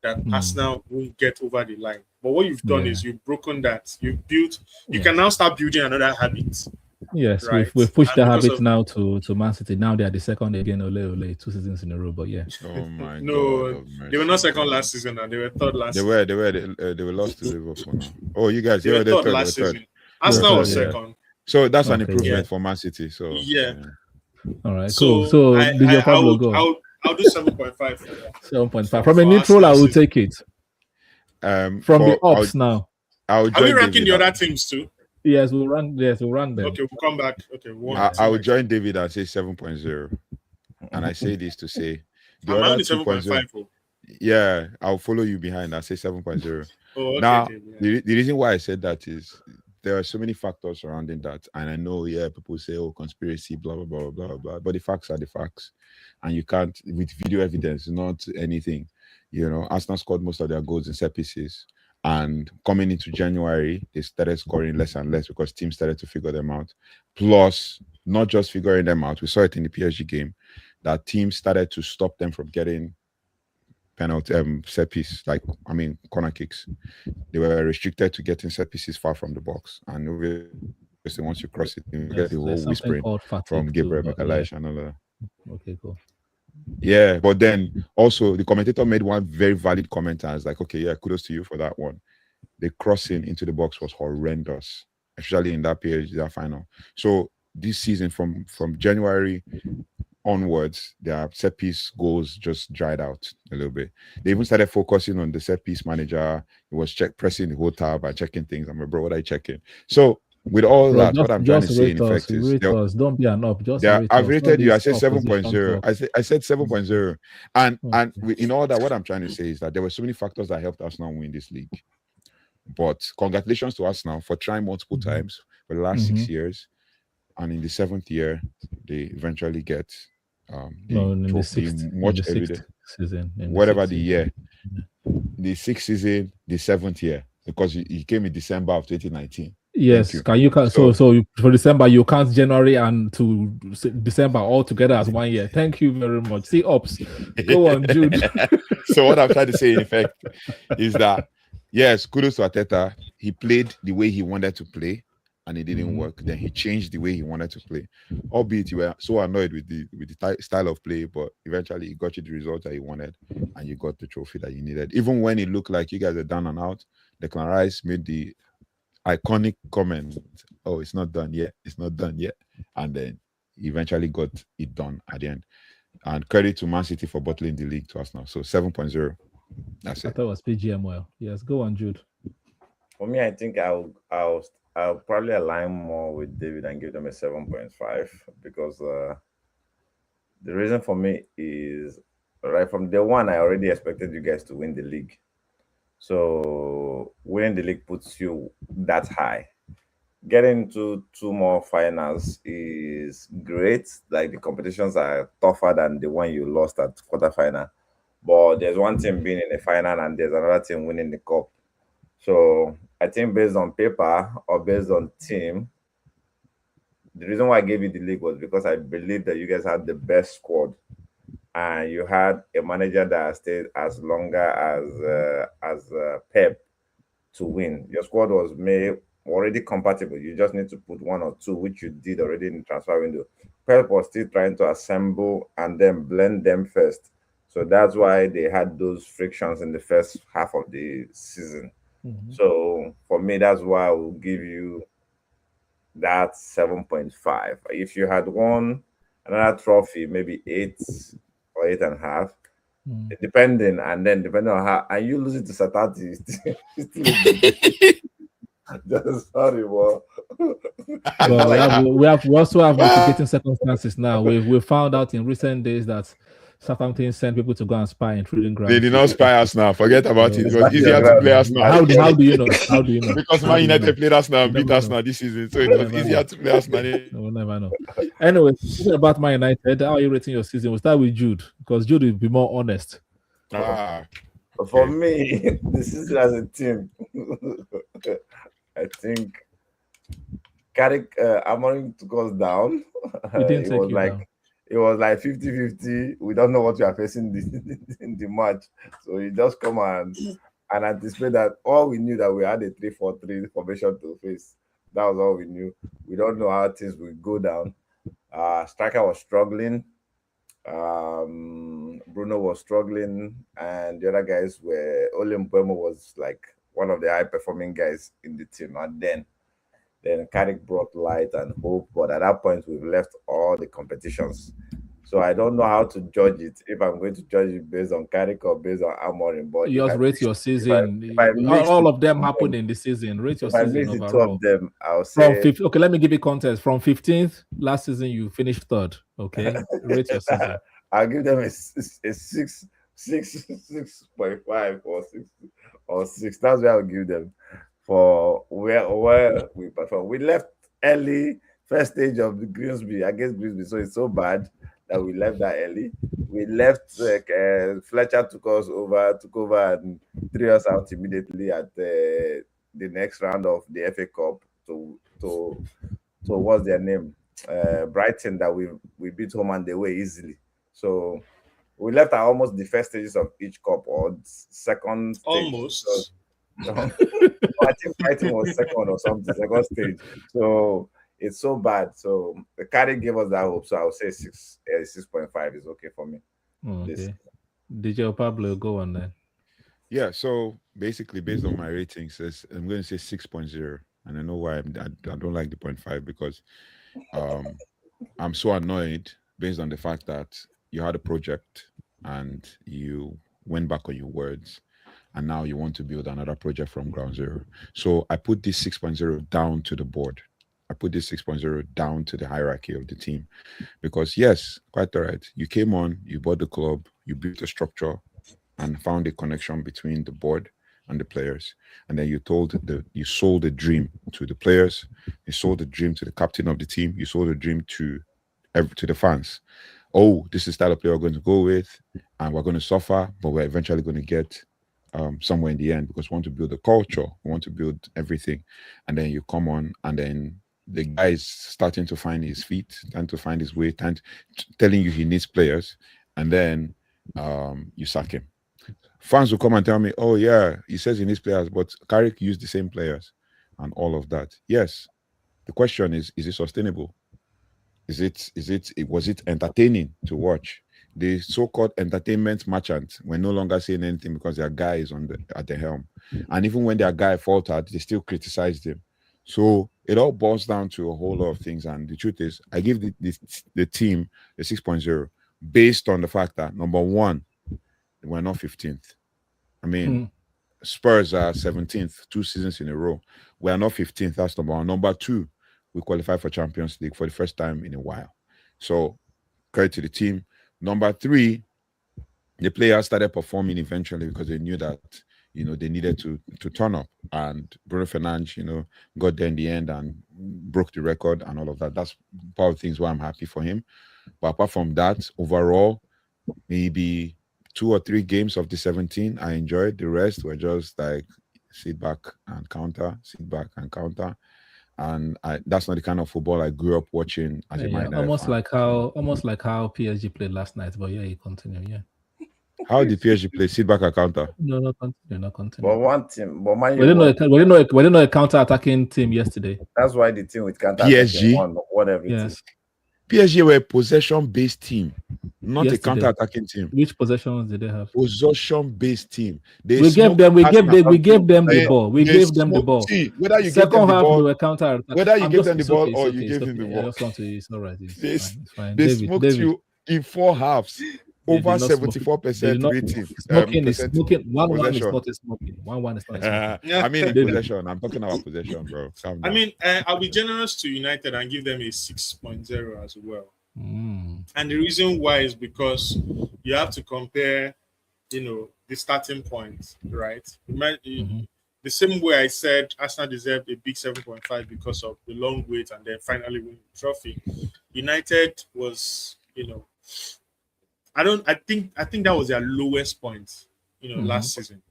that Arsenal won't get over the line. But what you've done is you've broken that. You've built. You can now start building another habit. Yes, right? we've pushed the habit now to Man City. Now they are the second again, ole 2 seasons in a row. But yeah. Oh my God. They were not second last season, and they were third last season. They were lost to Liverpool now. Oh, you guys, they were third last season. Arsenal was second. So that's an improvement for Man City. So all right, cool. So did your Pablo go? I'll do 7.5 for that. 7.5. From a neutral, I will take it. From the ups now. Are we ranking the other teams too? Yes, we'll run them. Okay, we'll come back. Okay, I will join David and say 7.0. And I say this to say the other 7.5. Yeah, I'll follow you behind. I say 7.0. Oh, okay, now, the reason why I said that is there are so many factors surrounding that. And I know, people say, conspiracy, blah, blah, blah, blah, blah. But the facts are the facts. And you can't, with video evidence, not anything. Arsenal scored most of their goals in set pieces. And coming into January, they started scoring less and less because teams started to figure them out. Plus, not just figuring them out, we saw it in the PSG game, that teams started to stop them from getting penalty set piece, corner kicks. They were restricted to getting set pieces far from the box. And obviously, once you cross it, you get the whole whispering from Gabriel Magalhaes and all that. Okay, cool. Yeah, but then also the commentator made one very valid comment and was like, okay, kudos to you for that one. The crossing into the box was horrendous, especially in that PSG, that final. So this season, from January onwards, their set piece goals just dried out a little bit. They even started focusing on the set piece manager. He was pressing the whole tab and checking things. I'm like, bro, what are you checking? So with all that, what I'm trying to say in effect is don't be an up. I've rated you. I said 7.0. I said 7.0. And in all that, what I'm trying to say is that there were so many factors that helped Arsenal win this league. But congratulations to Arsenal for trying multiple times for the last 6 years. And in the 7th year, they eventually get in the sixth season. Whatever the year. the sixth season, the 7th year, because he came in December of 2019. Yes, so for December you count January and to December all together as 1 year. Thank you very much. See ups. Go on, Jude. So what I'm trying to say in effect is that yes, kudos to Arteta. He played the way he wanted to play, and it didn't work. Then he changed the way he wanted to play. Albeit you were so annoyed with the style of play, but eventually he got you the result that he wanted, and you got the trophy that you needed. Even when it looked like you guys are down and out, Declan Rice made the iconic comment, "Oh, it's not done yet. It's not done yet," and then he eventually got it done at the end. And credit to Man City for bottling the league to Arsenal. So 7.0. That's it. I thought it was PGMOL. Yes, go on, Jude. For me, I think I'll probably align more with David and give them a 7.5 because the reason for me is right from day one, I already expected you guys to win the league. So winning the league puts you that high. Getting to 2 more finals is great. Like the competitions are tougher than the one you lost at quarterfinal. But there's one team being in the final and there's another team winning the cup. So I think based on paper or based on team, the reason why I gave you the league was because I believe that you guys had the best squad. And you had a manager that stayed as longer as Pep to win. Your squad was already compatible. You just need to put 1 or 2, which you did already in the transfer window. Pep was still trying to assemble and then blend them first. So that's why they had those frictions in the first half of the season. So for me, that's why I will give you that 7.5. If you had won another trophy, maybe 8 or 8.5, depending on how, and you lose it to Satati. Sorry, bro. we also have mitigating circumstances now. We found out in recent days that Southampton sent people to go and spy in training grounds. They did not spy us now. Forget about it. It was easier to play us now. How do you know? How do you know? Because Man United played us now and beat us now this season, so it was easier to play us now. We'll never know. Anyway, speaking about Man United, how are you rating your season? We'll start with Jude because Jude will be more honest. For me, the season as a team, I think Carrick Amorim took us down. It was like 50-50. We don't know what we are facing in the match. So you just come and anticipate that. All we knew that we had a 3-4-3 formation to face. That was all we knew. We don't know how things will go down. Striker was struggling. Bruno was struggling. And the other guys were... Ole Mbeumo was like one of the high-performing guys in the team. And then Carrick brought light and hope, but at that point we've left all the competitions. So I don't know how to judge it, if I'm going to judge it based on Carrick or based on Amorim. But you just rate your season. All of them happened in the season. Rate your season overall. The 2 of them, I'll say... Okay, let me give you context. From 15th last season, you finished 3rd. Okay, rate your season. I'll give them a 6.5 or 6. That's what I'll give them. For where we perform. We left early, first stage of the Grimsby against Grimsby, so it's so bad that we left that early. We left, Fletcher took over and threw us out immediately at the next round of the FA Cup to what's their name? Brighton, that we beat home and away easily. So we left at almost the first stages of each cup or second stage. Almost. So, I think Brighton was second or something, second stage. So it's so bad. So the Cardiff gave us that hope. So I would say 6.5 is okay for me. Okay. DJ Pablo, go on then. Yeah, so basically based on my ratings, I'm going to say 6.0. And I know why I don't like the 0.5 because I'm so annoyed based on the fact that you had a project and you went back on your words. And now you want to build another project from ground zero. So I put this 6.0 down to the board. I put this 6.0 down to the hierarchy of the team. Because yes, quite all right. You came on, you bought the club, you built a structure and found a connection between the board and the players. And then you sold the dream to the players, you sold the dream to the captain of the team, you sold the dream to the fans. Oh, this is the style of player we're going to go with, and we're going to suffer, but we're eventually going to get somewhere in the end, because we want to build a culture, we want to build everything, and then you come on, and then the guy is starting to find his feet, trying to find his way, telling you he needs players, and then you sack him. Fans will come and tell me, "Oh yeah, he says he needs players, but Carrick used the same players, and all of that." Yes, the question is it sustainable? Was it entertaining to watch? The so-called entertainment merchants were no longer saying anything because their guy is at the helm, and even when their guy faltered, they still criticized him. So it all boils down to a whole lot of things. And the truth is, I give the team the 6.0 based on the fact that, number one, we're not 15th. I mean, Spurs are 17th 2 seasons in a row. We are not 15th. That's number one. Number two, we qualify for Champions League for the first time in a while. So credit to the team. Number three, the players started performing eventually because they knew that, they needed to turn up. And Bruno Fernandez, got there in the end and broke the record and all of that. That's part of the things why I'm happy for him. But apart from that, overall, maybe 2 or 3 games of the 17 I enjoyed. The rest were just like sit back and counter. And that's not the kind of football I grew up watching as a minor. Almost like how PSG played last night. But yeah, you continue. Yeah. How did PSG play? Sit back and counter? No, not continue. But one team, but Man U. We didn't know a counter-attacking team yesterday. That's why the team with PSG won everything. Yes. PSG were a possession-based team, not a counter-attacking team. Which possessions did they have? Possession-based team. We gave them the ball. We gave them the ball. Whether you Second gave them the half, ball, we were counter. whether you gave them the ball or you gave him the ball, it's all right. It's fine. They smoked you in 4 halves. Over 74% rating. Smoking is smoking. 1-1 is not a smoking. 1-1 is not a smoking. I mean, possession. I'm talking about possession, bro. I mean, I'll be generous to United and give them a 6.0 as well. And the reason why is because you have to compare, the starting point, right? The same way I said Arsenal deserved a big 7.5 because of the long wait and then finally win the trophy. United was, I think that was their lowest point, last season.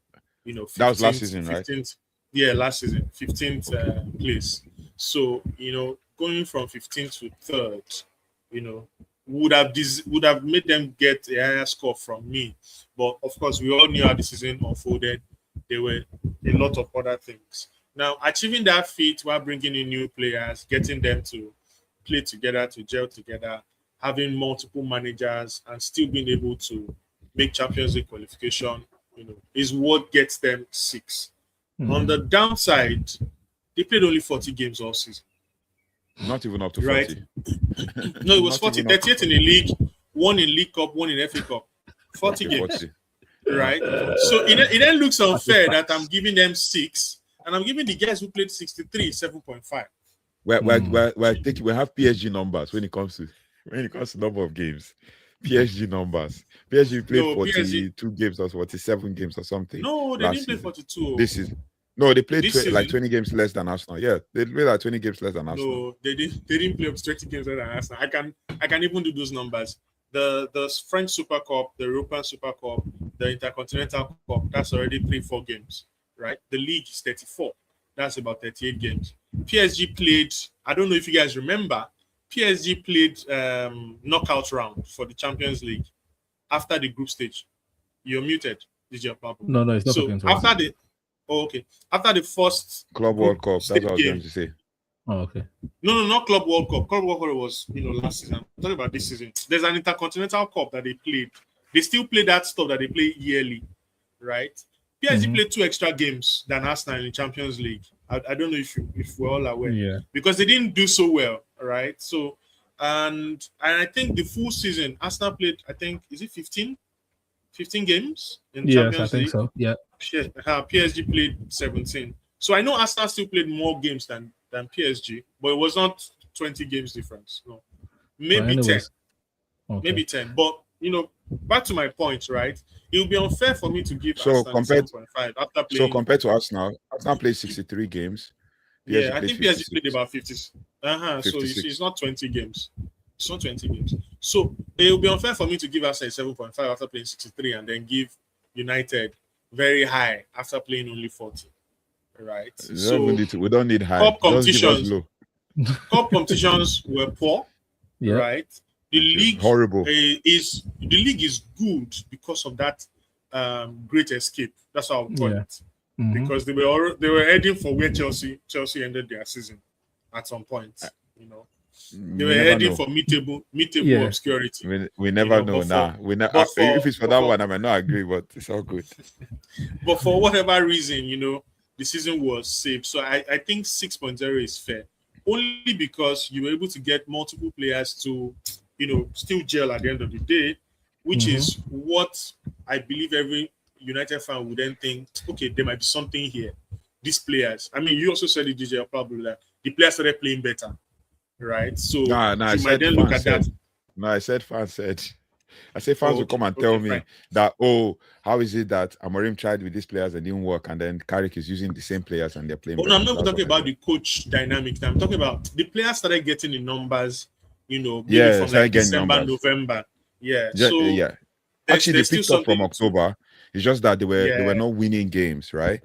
15th, that was last season, right? 15th, yeah, last season, 15th place. So, going from 15th to 3rd, would have made them get a higher score from me. But of course, we all knew how the season unfolded. There were a lot of other things. Now, achieving that feat while bringing in new players, getting them to play together, to gel together, having multiple managers, and still being able to make Champions League qualification, is what gets them 6. On the downside, they played only 40 games all season. Not even up to 40. Right? No, it was 40. 38 in the league, 1 in League Cup, 1 in FA Cup. 40 games. 40. Right? So it then looks unfair that I'm giving them 6, and I'm giving the guys who played 63 7.5. We have PSG numbers when it comes to number of games. PSG numbers. PSG played 42 games or 47 games or something. No, they didn't play 42. This is no, they played 20 games less than Arsenal. Yeah, they played like 20 games less than Arsenal. No, they didn't play 20 games less than Arsenal. I can even do those numbers. The French Super Cup, the European Super Cup, the Intercontinental Cup, that's already 3-4 games, right? The league is 34. That's about 38 games. PSG played, I don't know if you guys remember, PSG played knockout round for the Champions League after the group stage. You're muted, DJ Pablo. No, it's not. So after the first Club World Cup, that's what I was going to say. Oh, okay. No, not Club World Cup. Club World Cup was last season. I'm talking about this season. There's an Intercontinental Cup that they played. They still play that stuff that they play yearly, right? PSG played 2 extra games than Arsenal in the Champions League. I don't know if we're all aware, because they didn't do so well, right? So, and I think the full season Arsenal played, I think, is it 15 games in the Champions League? Yes, I think so. Yeah. PSG played 17. So I know Arsenal still played more games than PSG, but it was not 20 games difference. No, maybe 10. Okay. Maybe 10. But back to my point, right? It would be unfair for me to give Arsenal 7.5 after playing. So compared to Arsenal played 63 games. PSG I think PSG played about 50. So it's not 20 games. It's not 20 games. So it would be unfair for me to give Arsenal 7.5 after playing 63 and then give United very high after playing only 40. Right. We don't need high. Cup competitions, cup competitions were poor. Yeah. Right. The league horrible. The league is good because of that great escape. That's how I call it. Mm-hmm. Because they were heading for where Chelsea ended their season at some point. You know, they were heading for meetable obscurity. We never know now. If it's for that one, I might not agree, but it's all good. But for whatever reason, you know, the season was saved. So I think 6.0 is fair. Only because you were able to get multiple players to, you know, still gel at the end of the day, which is what I believe every United fan would then think, okay, there might be something here. These players, I mean, you also said it, DJ, probably like the players started playing better, right? So you might then look at that. No, I said fans will come and tell me that, how is it that Amorim tried with these players and didn't work, and then Carrick is using the same players and they're playing better. No, I'm not talking about the coach dynamic. I'm talking about the players started getting the numbers, you know, from like December, November. Actually, they picked up from October. It's just that they were not winning games, right?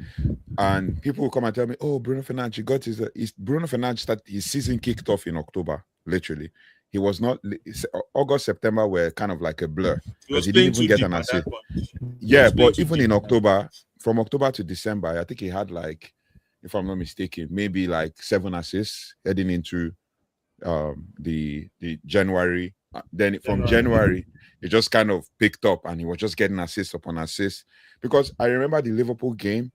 And people will come and tell me, Bruno Fernandes, Bruno Fernandes started his season kicked off in October, literally. He was not August, September were kind of like a blur because he didn't even get an assist. Yeah, but even in October, from October to December, I think he had like, if I'm not mistaken, maybe like 7 assists heading into the January. Then from January, it just kind of picked up and he was just getting assist upon assist. Because I remember the Liverpool game,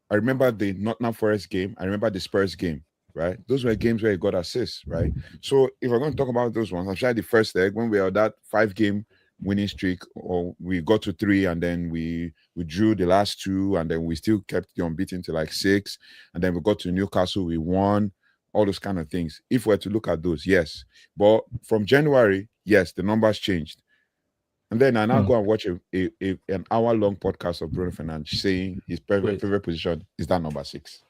I remember the Nottingham Forest game, I remember the Spurs game, right? Those were games where he got assists, right? So if we're going to talk about those ones, I'm sure the first leg when we were that 5-game winning streak, or we got to 3 and then we drew the last 2 and then we still kept the unbeaten to like 6 and then we got to Newcastle, we won, all those kind of things. If we're to look at those, yes. But from January, yes, the numbers changed. And then I now go and watch an hour-long podcast of Bruno Fernandes saying his favorite position is that number 6.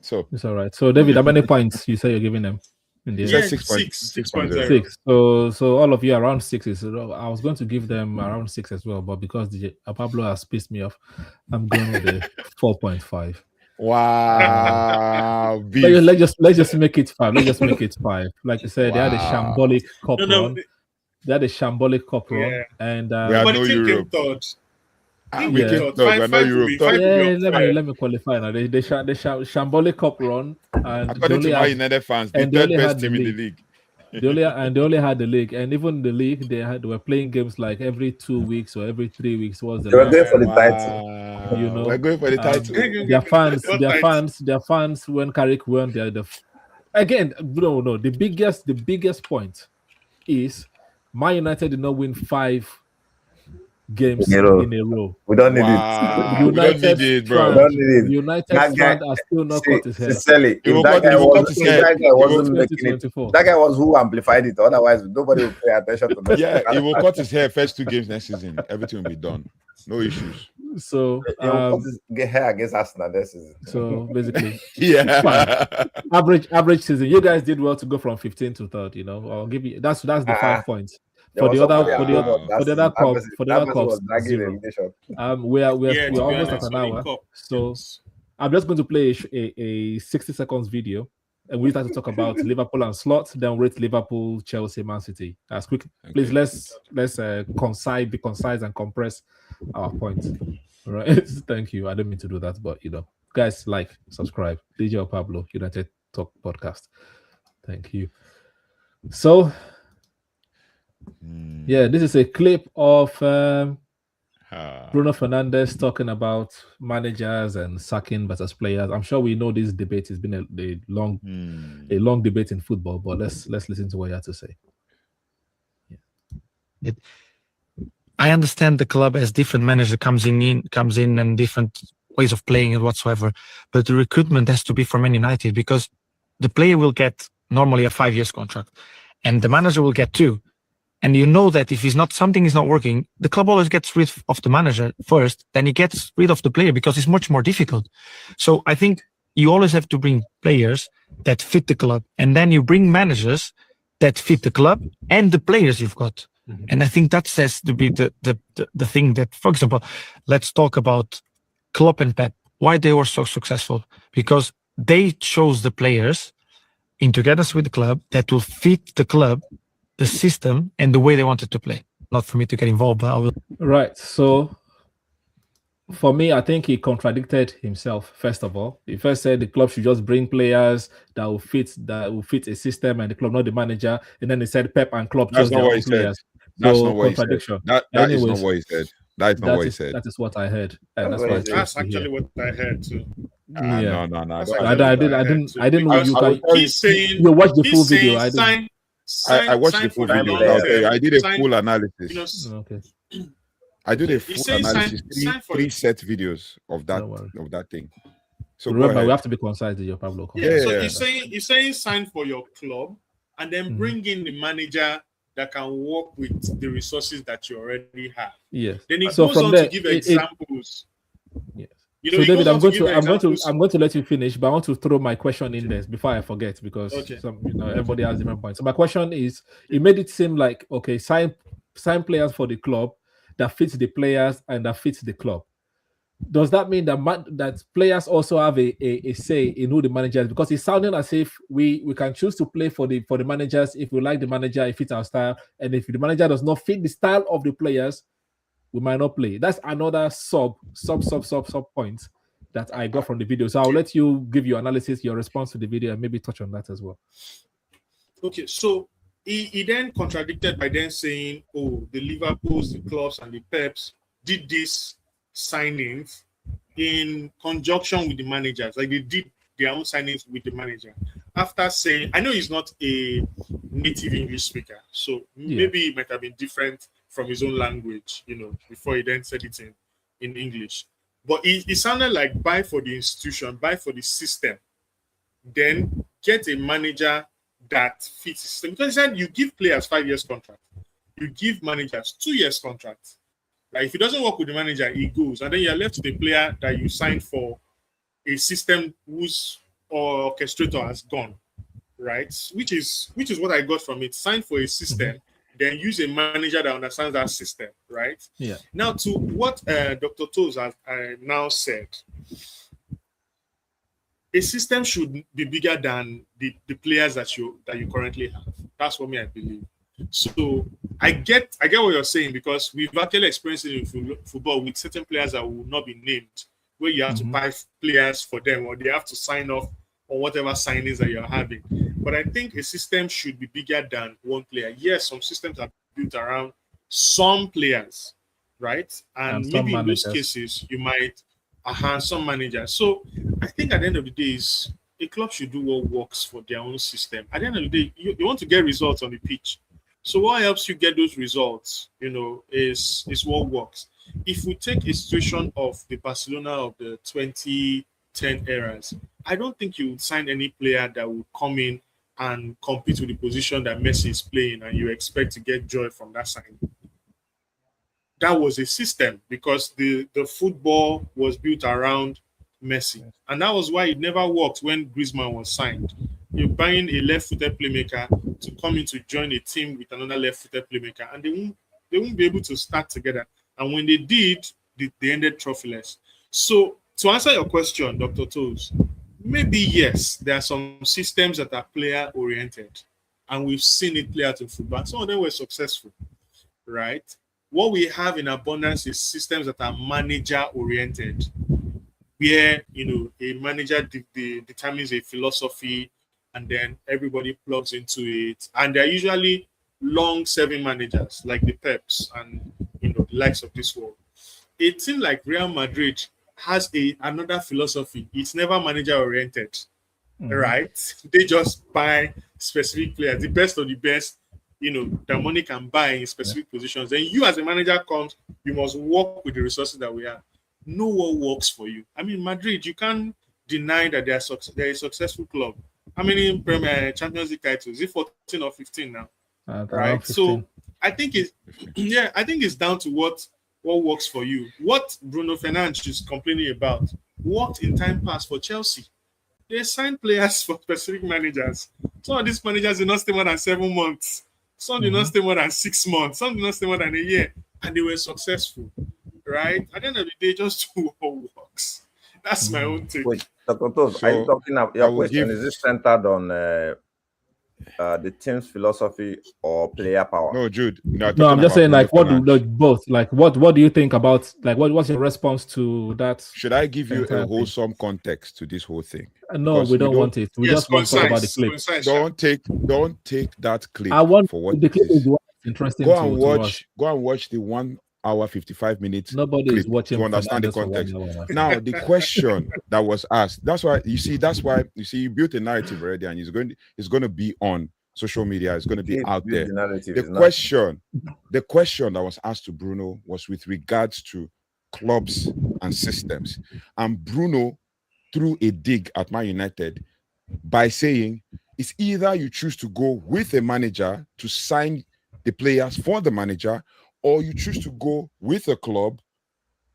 So it's all right. So David, how many points you say you're giving them? In the 6.0. So all of you around 6 is. I was going to give them around 6 as well, but because Pablo has pissed me off, I'm going with the 4.5. Wow. let's just make it 5. Let's just make it 5. Like you said, they had a shambolic cup run. They had a shambolic cup run, and we are no Europe. Let me qualify now. They shambolic cup run, and according to my United fans, the third best team in the league. They only had the league, and even the league they were playing games like every 2 weeks or every 3 weeks. They were going for the title. You know, we're going for the title. Their fans when Carrick won, the biggest point is Man United did not win 5 games in a row. We don't need it. United fan has still not cut his head. That guy was who amplified it. Otherwise, nobody will pay attention to that. Yeah, he will cut his hair first 2 games next season. Everything will be done. No issues. So get hair against Arsenal this season. So basically, average season. You guys did well to go from 15 to 3rd. You know, I'll give you that's the 5 points. For the other cup, 0. We're almost at an hour. So I'm just going to play a 60 seconds video, and we start to talk about Liverpool and Slot. Then rate Liverpool, Chelsea, Man City as quick. Please let's be concise and compress our points. All right. Thank you. I don't mean to do that, but guys, like, subscribe. DJ or Pablo, United Talk Podcast. Thank you. So. This is a clip of Bruno Fernandez talking about managers and sacking versus players. I'm sure we know this debate has been a long debate in football, but let's listen to what he had to say. I understand the club as different manager comes in and different ways of playing and whatsoever, but the recruitment has to be for Man United because the player will get normally a 5 years contract and the manager will get 2. And you know that if something is not working, the club always gets rid of the manager first, then he gets rid of the player because it's much more difficult. So I think you always have to bring players that fit the club, and then you bring managers that fit the club and the players you've got. And I think that says to be the thing that, for example, let's talk about Klopp and Pep. Why they were so successful? Because they chose the players in togetherness with the club that will fit the club, the system, and the way they wanted to play. Not for me to get involved, but I will. Right. So for me, I think he contradicted himself. First of all, he first said the club should just bring players that will fit a system, and the club, not the manager. And then he said Pep and Klopp chose their own players. That's so not what contradiction. He said. That is not what he said. That is not what he said. That is what I heard, and that's actually what I heard too. No. I didn't know you can. He's saying you watched the full video. I watched the full video. I did a full analysis. Okay. I did a full analysis, three set videos of that thing. So remember, we have to be concise, your Pablo. Yeah. So he's saying sign for your club and then bring in the manager that can work with the resources that you already have. Yes. Then he goes on to give examples. Yes. You know, so David, I'm going to let you finish, but I want to throw my question in there before I forget, because everybody has different points. So my question is, it made it seem like sign players for the club that fits the players and that fits the club. Does that mean that players also have a say in who the manager is? Because it's sounding as if we can choose to play for the managers if we like the manager, if it fits our style, and if the manager does not fit the style of the players, we might not play. That's another sub point that I got from the video. So I'll let you give your analysis, your response to the video, and maybe touch on that as well. Okay, so he then contradicted by then saying, the Liverpools, the clubs, and the Peps did this signings in conjunction with the managers. Like they did their own signings with the manager. After saying, I know he's not a native English speaker, so maybe it might have been different from his own language, before he then said it in English. But it sounded like buy for the institution, buy for the system, then get a manager that fits the system. Because he said you give players 5 years contract, you give managers 2 years contract. Like if it doesn't work with the manager, he goes, and then you're left with a player that you signed for a system whose orchestrator has gone, right? Which is what I got from it. Sign for a system, then use a manager that understands that system, right? Yeah. Now to what Dr. Toes has now said, a system should be bigger than the players that you currently have. That's what I believe. So I get what you're saying, because we've actually experienced it in football with certain players that will not be named, where you have to buy players for them, or they have to sign off on whatever signings that you're having. But I think a system should be bigger than one player. Yes, some systems are built around some players, right? And maybe in those cases, you might have some managers. So I think at the end of the day, is a club should do what works for their own system. At the end of the day, you want to get results on the pitch. So what helps you get those results, is what works. If we take a situation of the Barcelona of the 2010 eras, I don't think you would sign any player that would come in and compete with the position that Messi is playing, and you expect to get joy from that signing. That was a system, because the football was built around Messi. And that was why it never worked when Griezmann was signed. You're buying a left-footed playmaker to come in to join a team with another left-footed playmaker, and they won't be able to start together. And when they did, they ended trophyless. So to answer your question, Dr. Toes, maybe yes, there are some systems that are player-oriented, and we've seen it play out in football. Some of them were successful, right? What we have in abundance is systems that are manager-oriented, where a manager determines a philosophy, and then everybody plugs into it. And they're usually long-serving managers like the Peps and the likes of this world. A team like Real Madrid has another philosophy. It's never manager-oriented, right? They just buy specific players, the best of the best, that money can buy in specific positions. Then you as a manager comes, you must work with the resources that we have. Know what works for you. I mean, Madrid, you can't deny that they're a successful club. How many Premier Champions League titles? Is it 14 or 15 now? Right. 15. So I think it's down to what works for you. What Bruno Fernandez is complaining about worked in time past for Chelsea. They signed players for specific managers. Some of these managers did not stay more than 7 months Some did not stay more than 6 months. Some did not stay more than a year, and they were successful. Right? At the end of the day, just do what works. That's my own take. Wait, Dr. Toz, are you talking about your question? Is this centered on the team's philosophy or player power? No, Jude. No, I'm just saying, like, what do both? Like, what do you think about? Like, what's your response to that? Should I give you a wholesome context to this whole thing? No, we don't want it. We just want to talk about the clip. Don't take that clip. I want for what the clip is interesting. Go and watch the 1 hour 55 minutes. Nobody is watching to understand the context. Now, the question that was asked. That's why you built a narrative already, and it's going to be on social media. It's going to be out there. The question that was asked to Bruno was with regards to clubs and systems, and Bruno threw a dig at Man United by saying it's either you choose to go with a manager to sign the players for the manager, or you choose to go with a club,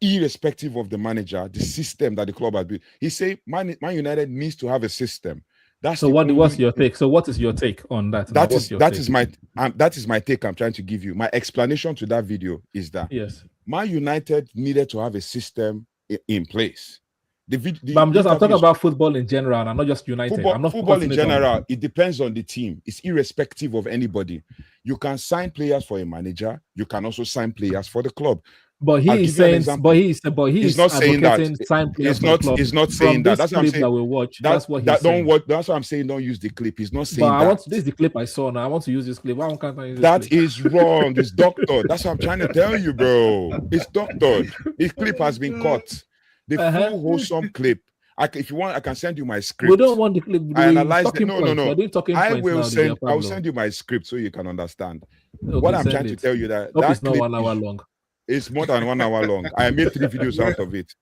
irrespective of the manager, the system that the club has built. He said Man United needs to have a system. What's your take? So what is your take on that? That is my take I'm trying to give you. My explanation to that video is that Man United needed to have a system in place. But I'm talking about football in general, and I'm not just United. Football in general, it depends on the team. It's irrespective of anybody. You can sign players for a manager. You can also sign players for the club. But he's not saying that. He's not saying that. That's what I'm saying. That we watch. That's what he's saying. That's what I'm saying. Don't use the clip. He's not saying that. This is the clip I saw. Now I want to use this clip. Why can't I use this that clip? Is wrong. It's doctored. That's what I'm trying to tell you, bro. It's doctored. His clip has been cut. The full wholesome clip. If you want, I can send you my script. We don't want the clip. I analyze it. No. I will send you my script so you can understand. Okay, what I'm trying to tell you that it's not 1 hour long. It's more than 1 hour long. I made 3 videos out of it,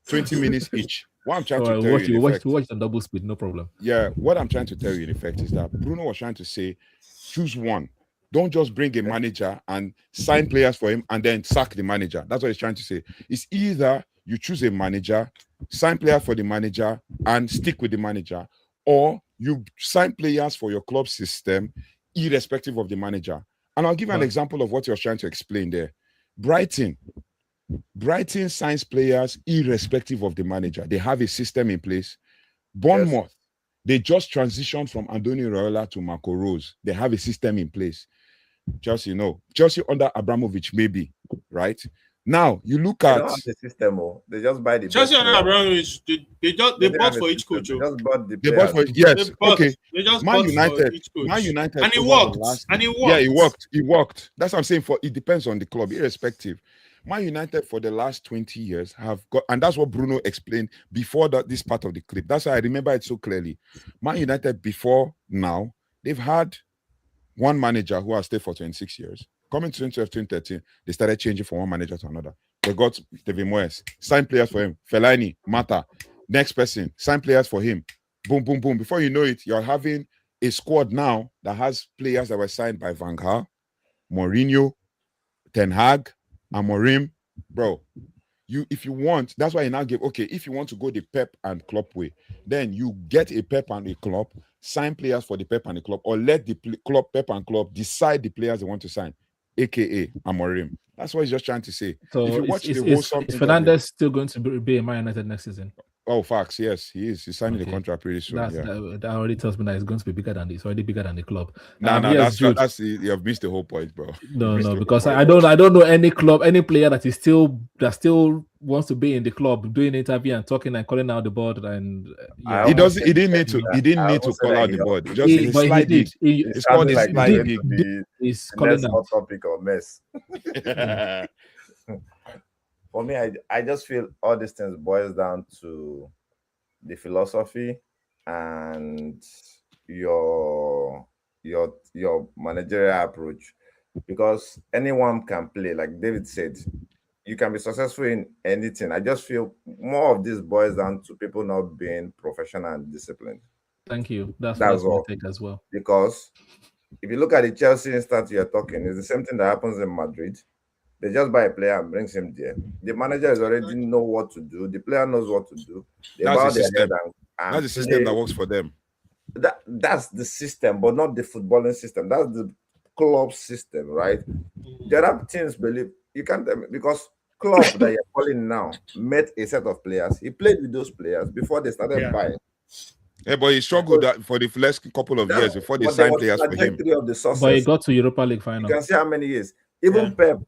20 minutes each. What I'm trying to tell you, watch the double speed, no problem. Yeah, what I'm trying to tell you in effect is that Bruno was trying to say, choose one. Don't just bring a manager and sign players for him and then sack the manager. That's what he's trying to say. It's either you choose a manager, sign players for the manager and stick with the manager, or you sign players for your club system, irrespective of the manager. And I'll give you an example of what you're trying to explain there. Brighton signs players irrespective of the manager. They have a system in place. Bournemouth, they just transitioned from Andoni Iraola to Marco Rose. They have a system in place. Chelsea under Abramovich, maybe, right? Now you look at the system. They just buy the Chelsea under Abramovich. They bought for each coach. They just bought the they bought for yes. Okay. They just Man United. And it worked. Yeah, it worked. That's what I'm saying. It depends on the club, irrespective. Man United for the last 20 years have got, and that's what Bruno explained before this part of the clip. That's why I remember it so clearly. Man United before now, they've had one manager who has stayed for 26 years. Coming to 2013, they started changing from one manager to another. They got David Moyes, signed players for him. Fellaini, Mata, next person, sign players for him. Boom, boom, boom. Before you know it, you're having a squad now that has players that were signed by Van Gaal, Mourinho, Ten Hag, Amorim. Bro, if you want, that's why he now give, if you want to go the Pep and Klopp way, then you get a Pep and a Klopp, sign players for the Pep and the Klopp, or let the Pep and Klopp decide the players they want to sign, aka Amorim. That's what he's just trying to say. So if you watch is Fernandez still going to be in Man United next season? Oh, facts. Yes, he is. He's signing the contract pretty soon. That already tells me that it's going to be bigger than this. It's already bigger than the club. That's you have missed the whole point, bro. No, because I don't know any club, any player that still wants to be in the club, doing interview and talking and calling out the board. And he doesn't. He didn't need to call out the board. He did. It's called a slide dig. He's calling out topic or mess. For me, I just feel all these things boils down to the philosophy and your managerial approach, because anyone can play. Like David said, you can be successful in anything. I just feel more of this boils down to people not being professional and disciplined. Thank you. That's what I take as well. Because if you look at the Chelsea instance you're talking, it's the same thing that happens in Madrid. They just buy a player and brings him there. The manager is already know what to do. The player knows what to do. That's the system. That's the system that works for them. That's the system, but not the footballing system. That's the club system, right? There are teams believe you can't because club that you're calling now met a set of players. He played with those players before they started buying. Yeah, but he struggled for the first couple of years before they signed players for him. But he got to Europa League final. You can see how many years. Even Pep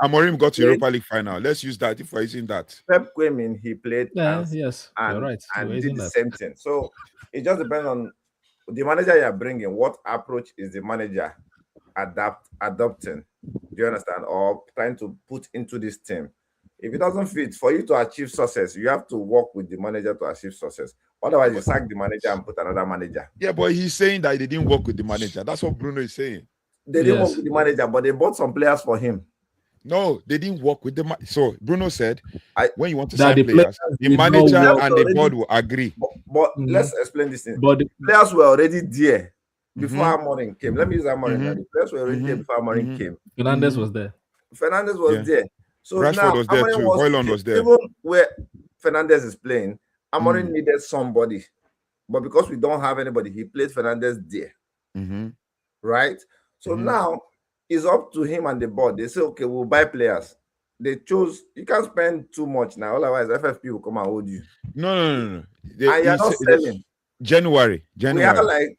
Amorim got to Europa League final. Let's use that if we're using that. Pep came in, he played. Yes, you're right. And did the same thing. So it just depends on the manager you're bringing. What approach is the manager adopting? Do you understand? Or trying to put into this team? If it doesn't fit, for you to achieve success, you have to work with the manager to achieve success. Otherwise, you sack the manager and put another manager. Yeah, but he's saying that they didn't work with the manager. That's what Bruno is saying. They didn't work with the manager, but they bought some players for him. No, they didn't work with the manager. So Bruno said, when you want to sign players, the manager and the board will agree. But let's explain this thing. But the players were already there before Amorim came. Let me use Amorim. The players were already there before Amorim came. Fernandez was there. Fernandez was there. So Rashford now was there too. Højlund was there. Even where Fernandez is playing, Amorim needed somebody. But because we don't have anybody, he played Fernandez there. Right? So now it's up to him and the board. They say, okay, we'll buy players. They chose, you can't spend too much now. Otherwise, FFP will come and hold you. No. And you're not selling. January. We are like,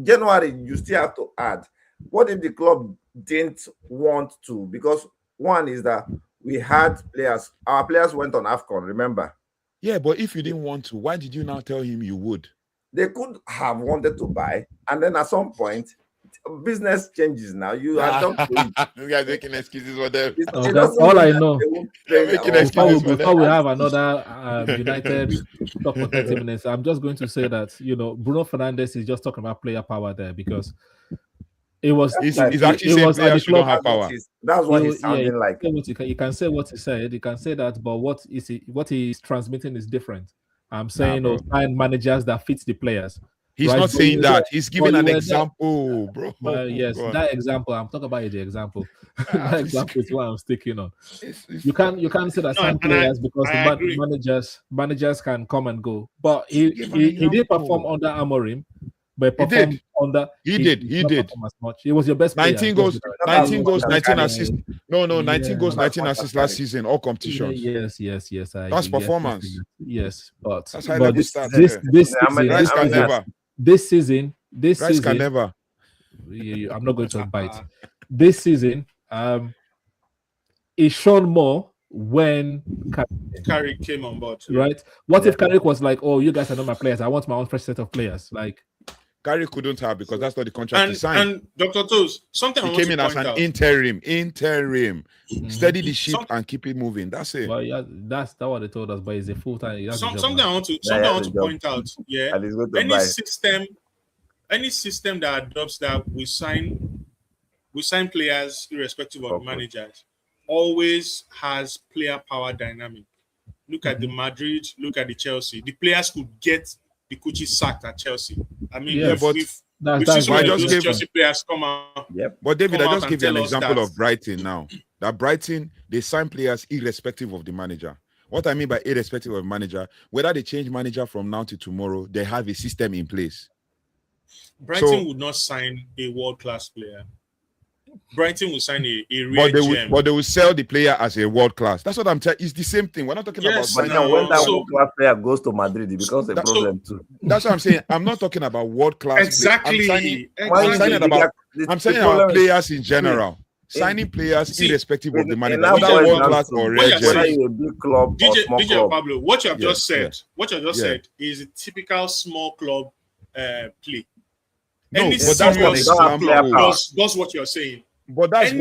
January, you still have to add. What if the club didn't want to? Because one is that we had players, our players went on AFCON, remember? Yeah, but if you didn't want to, why did you now tell him you would? They could have wanted to buy, and then at some point, business changes now. You are you guys making excuses for them. That's all I know. Before we have another United talk for 30 minutes, I'm just going to say that, Bruno Fernandez is just talking about player power there because it was. He's actually saying players don't have power. That's what he's sounding like. You can say what he said. You can say that, but what he's transmitting is different. I'm saying find managers that fit the players. He's not saying that. He's giving an example, bro. Yes, that example. I'm talking about the example. That example is what I'm sticking on. You can't say that some players because the managers can come and go. But he did perform under Amorim. But he did. He did. As much. He was your best player. 19 goals, 19 assists. No, 19 goals, 19 assists last season, all competitions. Yes. That's performance. Yes, but that's high level stats. This season, can never. I'm not going to bite. This season, it shone more when Carrick came on board. Right? What if Carrick was like, "Oh, you guys are not my players. I want my own fresh set of players." Like Carrick couldn't have because that's not the contract he signed. And Dr. Toes, something he came in as an interim, steady the ship and keep it moving. That's it. Well, yeah, that's what they told us. But it's a full time. Something I want to point out. Yeah, any system that adopts that we sign players irrespective of the managers always has player power dynamic. Look at the Madrid. Look at the Chelsea. The players could get the coaches sacked at Chelsea. I mean, that's why those Chelsea players come out. Yep. But David, I just give you an example of Brighton now. That Brighton, they sign players irrespective of the manager. What I mean by irrespective of manager, whether they change manager from now to tomorrow, they have a system in place. Brighton would not sign a world-class player. Brighton will sign a rare gem. But they will sell the player as a world class. That's what I'm telling you. It's the same thing. We're not talking about. But now when that world class player goes to Madrid, it becomes a problem too. That's what I'm saying. I'm not talking about world class. Exactly. I'm saying about players in general. Signing players irrespective of the manager. World class or rare gem. DJ Pablo, what you have just said is a typical small club play. No, but that's what you're saying. But that's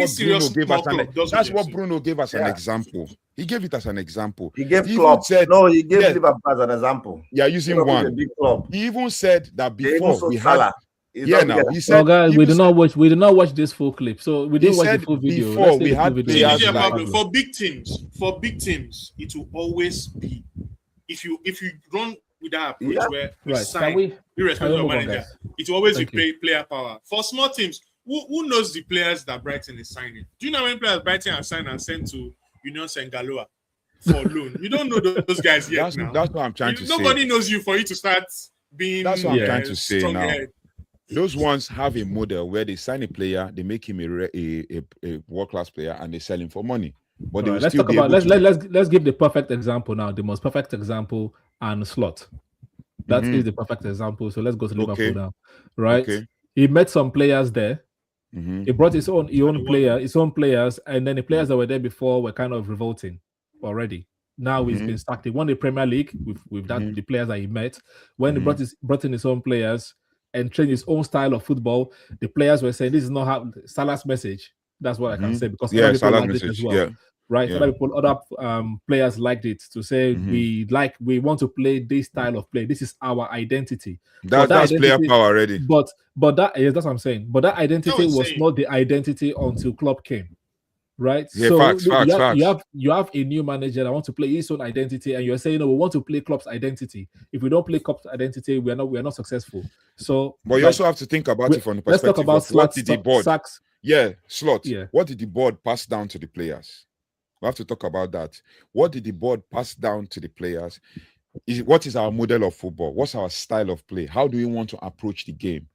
what Bruno gave us an example. He gave it as an example. He gave club. He gave Liverpool as an example. Yeah, using one. He even said that before we had. He said, guys, we did not watch this full clip, so we didn't watch the full video. Before we had for big teams, it will always be if you run with that approach where we sign irrespective of manager, it will always be player power. For small teams, who knows the players that Brighton is signing? Do you know how many players Brighton have signed and sent to Union Saint-Galois for loan? You don't know those guys yet. That's what I'm trying to say. Nobody knows you for you to start being. That's what I'm trying to say now. Those ones have a model where they sign a player, they make him a world-class player, and they sell him for money. But let's talk about let's give the perfect example now. The most perfect example, Arne Slot. That is the perfect example. So let's go to Liverpool now, right? Okay. He met some players there. He brought his own players, and then the players that were there before were kind of revolting already. Now he's been sacked. He won the Premier League with that the players that he met. When he brought in his own players and trained his own style of football, the players were saying this is not how Salah's message. That's what I can say, because other people liked it as well. Right? Other players liked it to say we want to play this style of play. This is our identity. That's player power already. But that's what I'm saying. But that identity was not the identity until Klopp came. Right? Yeah, so facts. You have a new manager that wants to play his own identity, and you're saying, no, we want to play Klopp's identity. If we don't play Klopp's identity, we are not successful. So, but you also have to think about it from the perspective of what did the board? Slot. Yeah. What did the board pass down to the players? We have to talk about that. What did the board pass down to the players? What is our model of football? What's our style of play? How do we want to approach the game?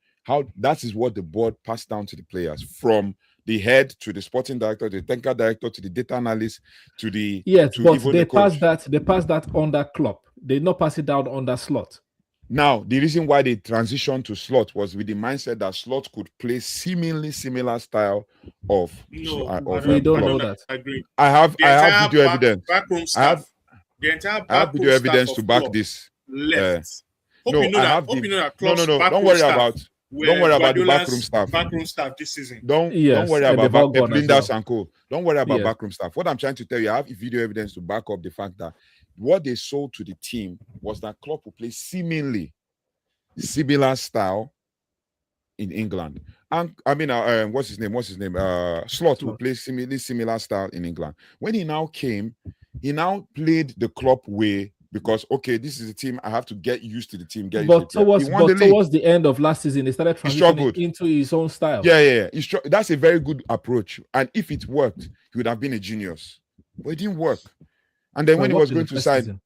That is what the board passed down to the players, from the head to the sporting director, the technical director, to the data analyst, to the they passed that under Klopp. They did not pass it down under Slot. Now, the reason why they transitioned to Slot was with the mindset that Slot could play seemingly similar style of. We don't know that. I agree. I have video evidence. I have video evidence to back this. Left. Don't worry about the backroom staff this season. Don't worry about Fernandez and co. Don't worry about backroom staff. What I'm trying to tell you, I have video evidence to back up the fact that what they sold to the team was that Klopp will play seemingly similar style in England. And I mean, what's his name? Slot will play similar style in England. When he now came, he now played the Klopp way. Because this is a team, I have to get used to the team. Towards the end of last season, he started transitioning into his own style. Yeah. That's a very good approach. And if it worked, he would have been a genius. But it didn't work. And then when he was going to sign,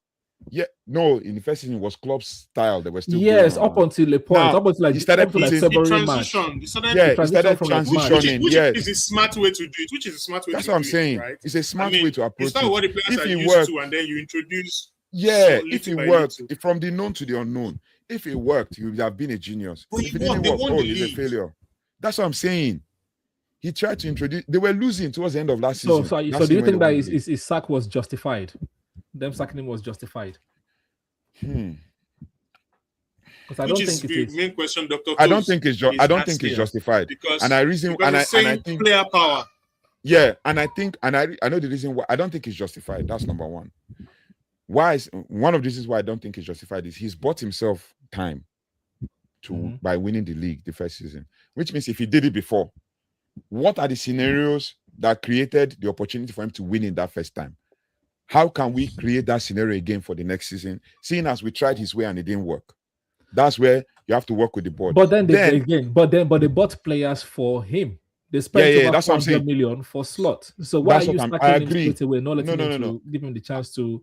in the first season it was Klopp's style. They were still up until the point. Up until he started transitioning. He started transitioning. Which is a smart way to do it. That's what I'm saying. Right? It's a smart way to approach it. It's not what the players are used to, and then you introduce. If it worked, from the known to the unknown, if it worked, you would have been a genius. But if it didn't work, he's a failure. That's what I'm saying. He tried to introduce. They were losing towards the end of last season. So do you think that his sack was justified? Them sacking him was justified? Because I don't think it is. Main question, Dr. I don't think it's justified. Because and I think player power. Yeah, and I know the reason why I don't think it's justified. That's number one. One of the reasons why I don't think it's justified is he's bought himself time by winning the league the first season, which means if he did it before, what are the scenarios that created the opportunity for him to win in that first time? How can we create that scenario again for the next season, seeing as we tried his way and it didn't work? That's where you have to work with the board. But then they bought players for him. They spent over 400 million for Slot. So why are you sacking him straight away? Not letting him give him the chance to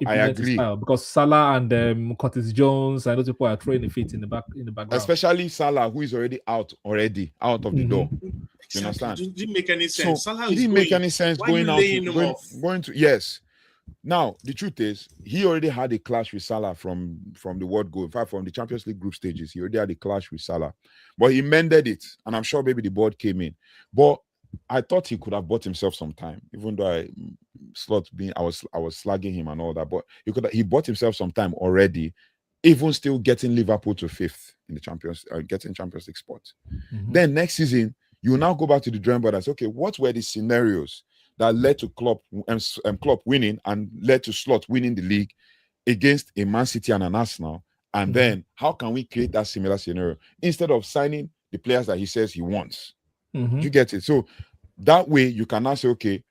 I agree. His style? Because Salah and Curtis Jones, I know people are throwing the feet in the background. Especially Salah, who is already out of the door. You understand? It didn't make any sense. So it didn't make any sense going to yes. Now, the truth is, he already had a clash with Salah from the World Goal. In fact, from the Champions League group stages, he already had a clash with Salah. But he mended it, and I'm sure maybe the board came in. But I thought he could have bought himself some time, even though I was slagging him and all that. But he bought himself some time already, even still getting Liverpool to 5th in the getting Champions League spots. Then next season, you now go back to the drawing board and say, okay, what were the scenarios that led to Klopp winning and led to Slot winning the league against a Man City and an Arsenal? And then how can we create that similar scenario instead of signing the players that he says he wants? You get it? So that way you can now say, okay,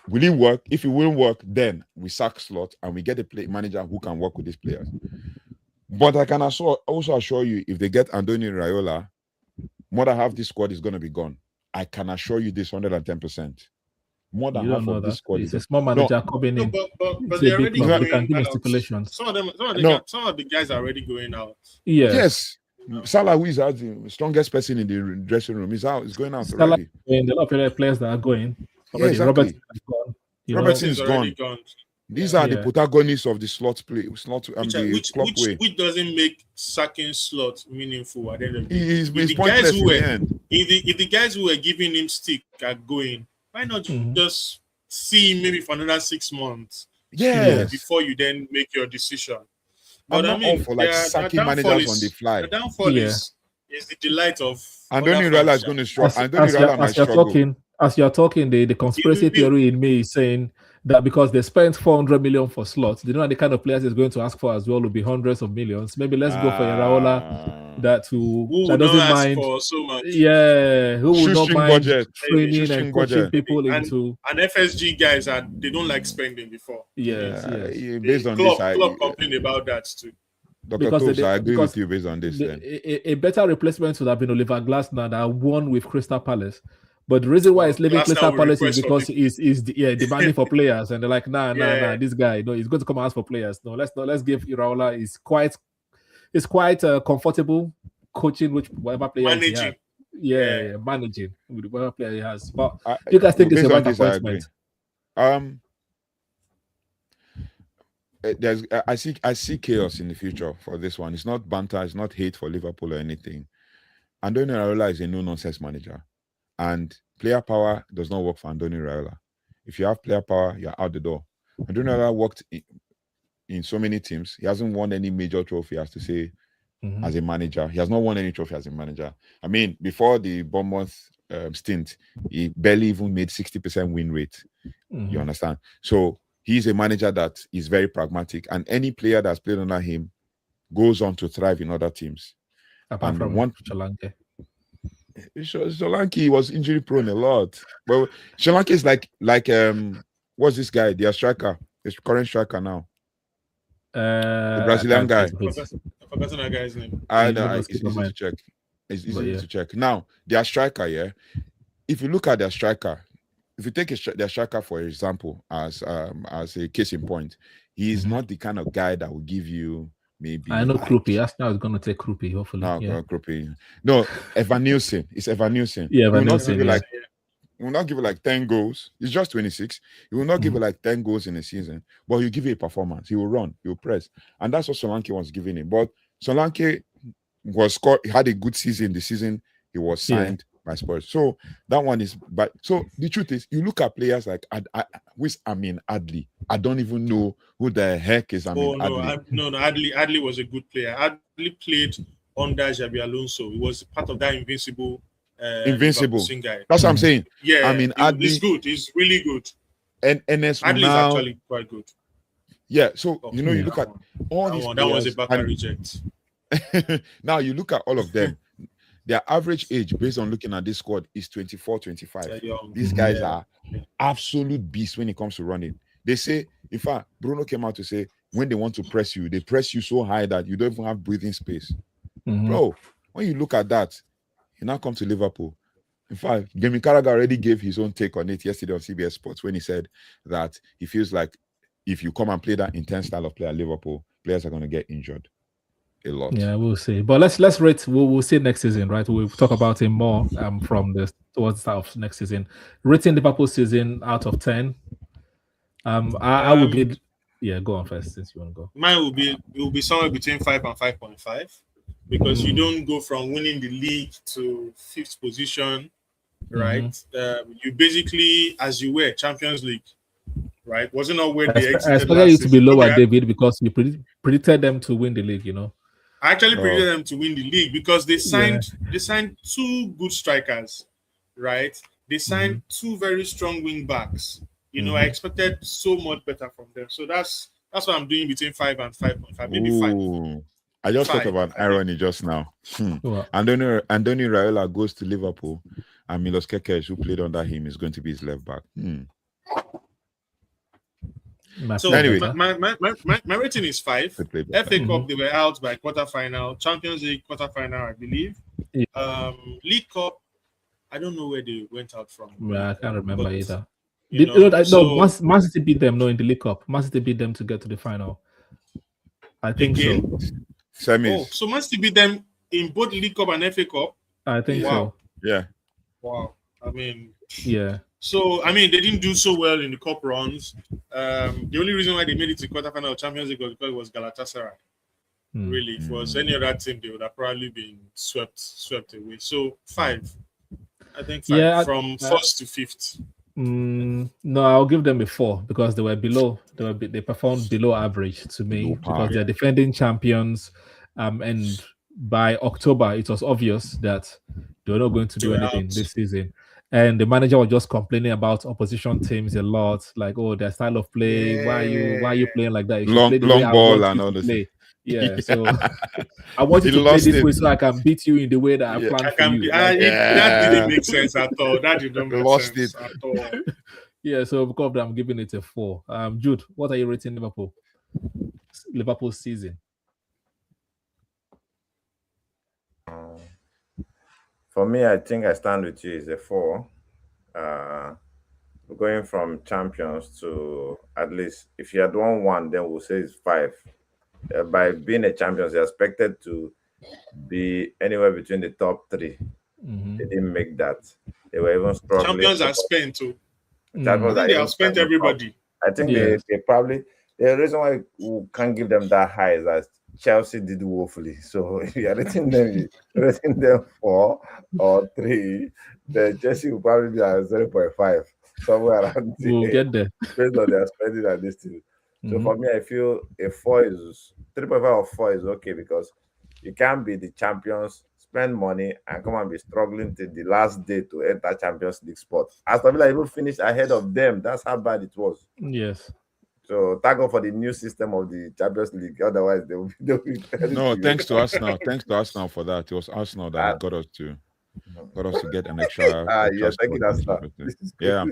will it work? If it won't work, then we sack Slot and we get a manager who can work with these players. But I can also assure you, if they get Andoni Iraola, more than half this squad is going to be gone. I can assure you this 110%. More than half of this squad. It's a small manager coming in. But they're already going out. Stipulations. Some of the guys are already going out. Yes. Salah, who is out, the strongest person in the dressing room, is out. He's going out Salah, already. And a lot of players that are going. Yeah, exactly. Robertson is already gone. gone. These are the protagonists of the Slot play. Which doesn't make sacking Slot meaningful at the end of the day. He's pointless in the end. If the guys who were giving him stick are going, why not just see him maybe for another 6 months? Yes. Before you then make your decision. But I mean, for like sacking managers on the fly. The downfall is the delight of Andoni Iraola is going to struggle. Andoni Iraola might struggle. As you're talking, the conspiracy theory in me is saying that because they spent 400 million for Slots, they know the kind of players is going to ask for as well will be hundreds of millions. Maybe let's go for Iraola that doesn't mind for so much. Yeah, who will not mind training and coaching people into and FSG guys they don't like spending before. Yes. Based on club complain about that too. Dr. Toes, I agree with you based on this. A better replacement would have been Oliver Glasner that won with Crystal Palace. But the reason why he's leaving Crystal Palace is because he's demanding for players, and they're like, nah, this guy, he's going to come and ask for players. Let's give Iraola. He's quite comfortable coaching with whatever player he has. Managing with whatever player he has. But you guys think it's a right appointment? I see chaos in the future for this one. It's not banter, it's not hate for Liverpool or anything. Andoni Iraola is a no-nonsense manager. And player power does not work for Andoni Iraola. If you have player power, you're out the door. Andoni Iraola worked in so many teams. He hasn't won any major trophy, as to say, as a manager. He has not won any trophy as a manager. I mean, before the Bournemouth stint, he barely even made 60% win rate. You understand? So he's a manager that is very pragmatic, and any player that's played under him goes on to thrive in other teams. Apart from Solanke. Solanke was injury prone a lot. Well, Solanke is like what's this guy? Their striker, his current striker now. The Brazilian guy. I've forgotten that guy's name. I know. It's easy to check. It's easy to check. Now, their striker, if you look at their striker, if you take their striker for example, as a case in point, he is not the kind of guy that will give you. Maybe I know Krupi. Arsenal is going to take Krupi, hopefully. Krupi. No, Evan Nielsen. It's Evan Nielsen. Yeah, Evan Nielsen. He will not give you like 10 goals. He's just 26. He will not give you like 10 goals in a season, but he'll give you a performance. He will run. He will press. And that's what Solanke was giving him. But Solanke had a good season. The season he was signed by Spurs. So that one is but so the truth is you look at players like Amin Adli. I don't even know who the heck is Amin Adli. Adli was a good player. Adli played under Xabi Alonso. He was part of that invincible guy. That's what I'm saying. Yeah, I mean Adli is good. He's really good. And NS Adli is actually quite good. Yeah, so you look at all these players, that was a back reject. Now you look at all of them. Their average age, based on looking at this squad, is 24, 25. These guys are absolute beasts when it comes to running. They say, in fact, Bruno came out to say, when they want to press you, they press you so high that you don't even have breathing space. Bro, when you look at that, you now come to Liverpool. In fact, Jamie Carragher already gave his own take on it yesterday on CBS Sports when he said that he feels like if you come and play that intense style of play at Liverpool, players are going to get injured. A lot. Yeah, we'll see. But let's rate. We'll see next season, right? We'll talk about him more from towards the start of next season. Rating Liverpool season out of 10. I would be. Yeah, go on first since you want to go. Mine will be somewhere between 5 and 5.5 because you don't go from winning the league to 5th position, right? You basically, as you were Champions League, right? Wasn't not where they exited. I expected you to be lower, David, because you predicted them to win the league. I actually predicted them to win the league because they signed 2 good strikers, right? They signed 2 very strong wing backs. I expected so much better from them. So that's what I'm doing between 5 and 5.5, maybe 5. I just thought about irony just now. Andoni Iraola goes to Liverpool, and Milos Kekes, who played under him, is going to be his left back. So anyway, my rating is 5. FA Cup, they were out by quarterfinal. Champions League quarterfinal, I believe. League Cup, I don't know where they went out from. I can't remember either. Man City beat them. No, in the League Cup, Man City beat them to get to the final. I think so. So Man City beat them in both League Cup and FA Cup. I think so. Yeah. Wow. I mean, yeah. So, I mean, they didn't do so well in the cup runs. The only reason why they made it to quarterfinal of Champions League was because it was Galatasaray. Really, if it was any other team, they would have probably been swept away. So 5, I think 5 from first to fifth. No, I'll give them a 4 because they were below. They performed below average to me because they're defending champions. And by October, it was obvious that they were not going to do anything this season. And the manager was just complaining about opposition teams a lot, like, oh, their style of play. Why are you playing like that? You long play the way ball and all this. Yeah, so I want you to play this way so I can beat you in the way that I planned for you. That didn't make sense at all. That didn't make sense at all. Yeah, so because of that, I'm giving it a 4. Jude, what are you rating Liverpool's season? For me, I think I stand with you. It's a 4. Going from champions to, at least, if you had won 1, then we'll say it's 5. By being a champion, you're expected to be anywhere between the top 3. They didn't make that. They were even struggling. Champions are spent too. They have spent everybody. I think they probably, the reason why we can't give them that high is that Chelsea did woefully. So if you're rating them 4 or 3, then Chelsea will probably be at 0.5, somewhere around. We'll get there. Based on their spending at this team. So for me, I feel a 4 is 3.5 or 4 is okay because you can't be the champions, spend money, and come and be struggling till the last day to enter Champions League spot. Aston Villa even finished ahead of them. That's how bad it was. Yes. So thank God for the new system of the Champions League. Otherwise, they will be no, thanks to Arsenal. Thanks to Arsenal for that. It was Arsenal that got us to get an extra. I'm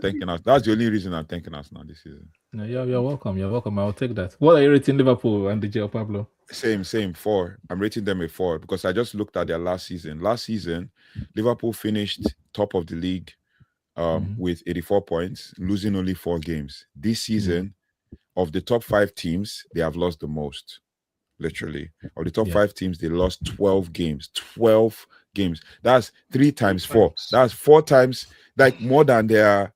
thanking us. That's the only reason I'm thanking us now this season. No, you're welcome. You're welcome. I'll take that. What are you rating Liverpool and DJ Pablo? Same 4. I'm rating them a 4 because I just looked at their last season. Last season, Liverpool finished top of the league with 84 points, losing only 4 games. This season, of the top 5 teams, they have lost the most. Literally, of the top 5 teams, they lost 12 games. 12 games. That's 3 times 4. That's 4 times, like more than their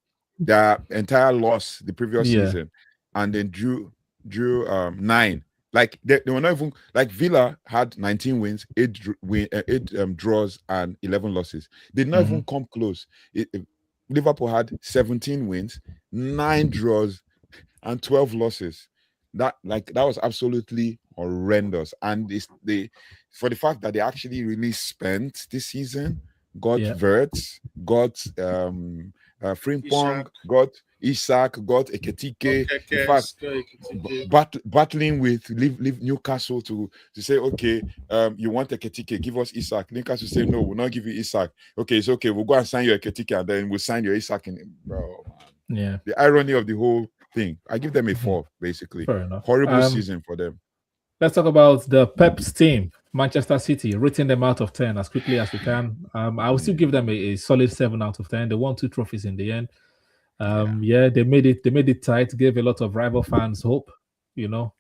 entire loss the previous season, and then drew 9. Like they were not even, like Villa had 19 wins, 8 draws, and 11 losses. They did not even come close. Liverpool had 17 wins, 9 draws, and 12 losses. That was absolutely horrendous. And for the fact that they actually really spent this season, got Wirtz, got Frimpong, got Isak, got Ekitike. In fact, battling with leave Newcastle to say, okay, you want Ekitike, give us Isak. Newcastle say, no, we'll not give you Isak. Okay, it's okay, we'll go and sign your Ekitike and then we'll sign your Isak. Bro, man. Yeah. The irony of the whole thing. I give them a 4, basically. Fair enough. Horrible season for them. Let's talk about the Pep's team, Manchester City, rating them out of 10 as quickly as we can. I will still give them a solid 7 out of 10. They won 2 trophies in the end. They made it tight, gave a lot of rival fans hope, but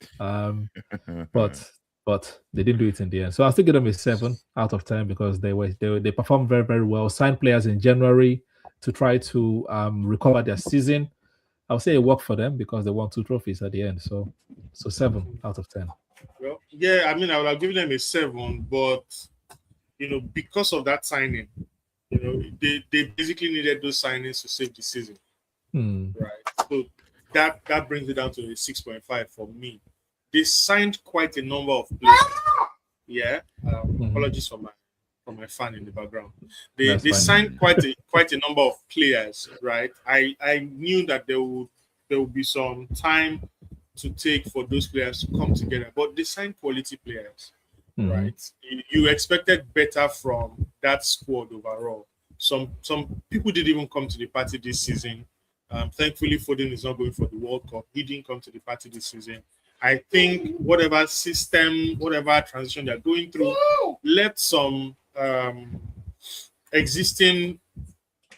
they didn't do it in the end. So I'll still give them a 7 out of 10 because they performed very, very well. Signed players in January to try to recover their season. I'll say it worked for them because they won 2 trophies at the end. So 7 out of 10. Well, yeah, I mean, I would have given them a 7, but because of that signing, they basically needed those signings to save the season, right? So that brings it down to a 6.5 for me. They signed quite a number of players. Yeah, apologies for my fan in the background. They signed quite a number of players, right? I knew that there would be some time to take for those players to come together, but they signed quality players, right? You expected better from that squad overall. Some people didn't even come to the party this season. Thankfully, Foden is not going for the World Cup. He didn't come to the party this season. I think whatever system, whatever transition they're going through, left some existing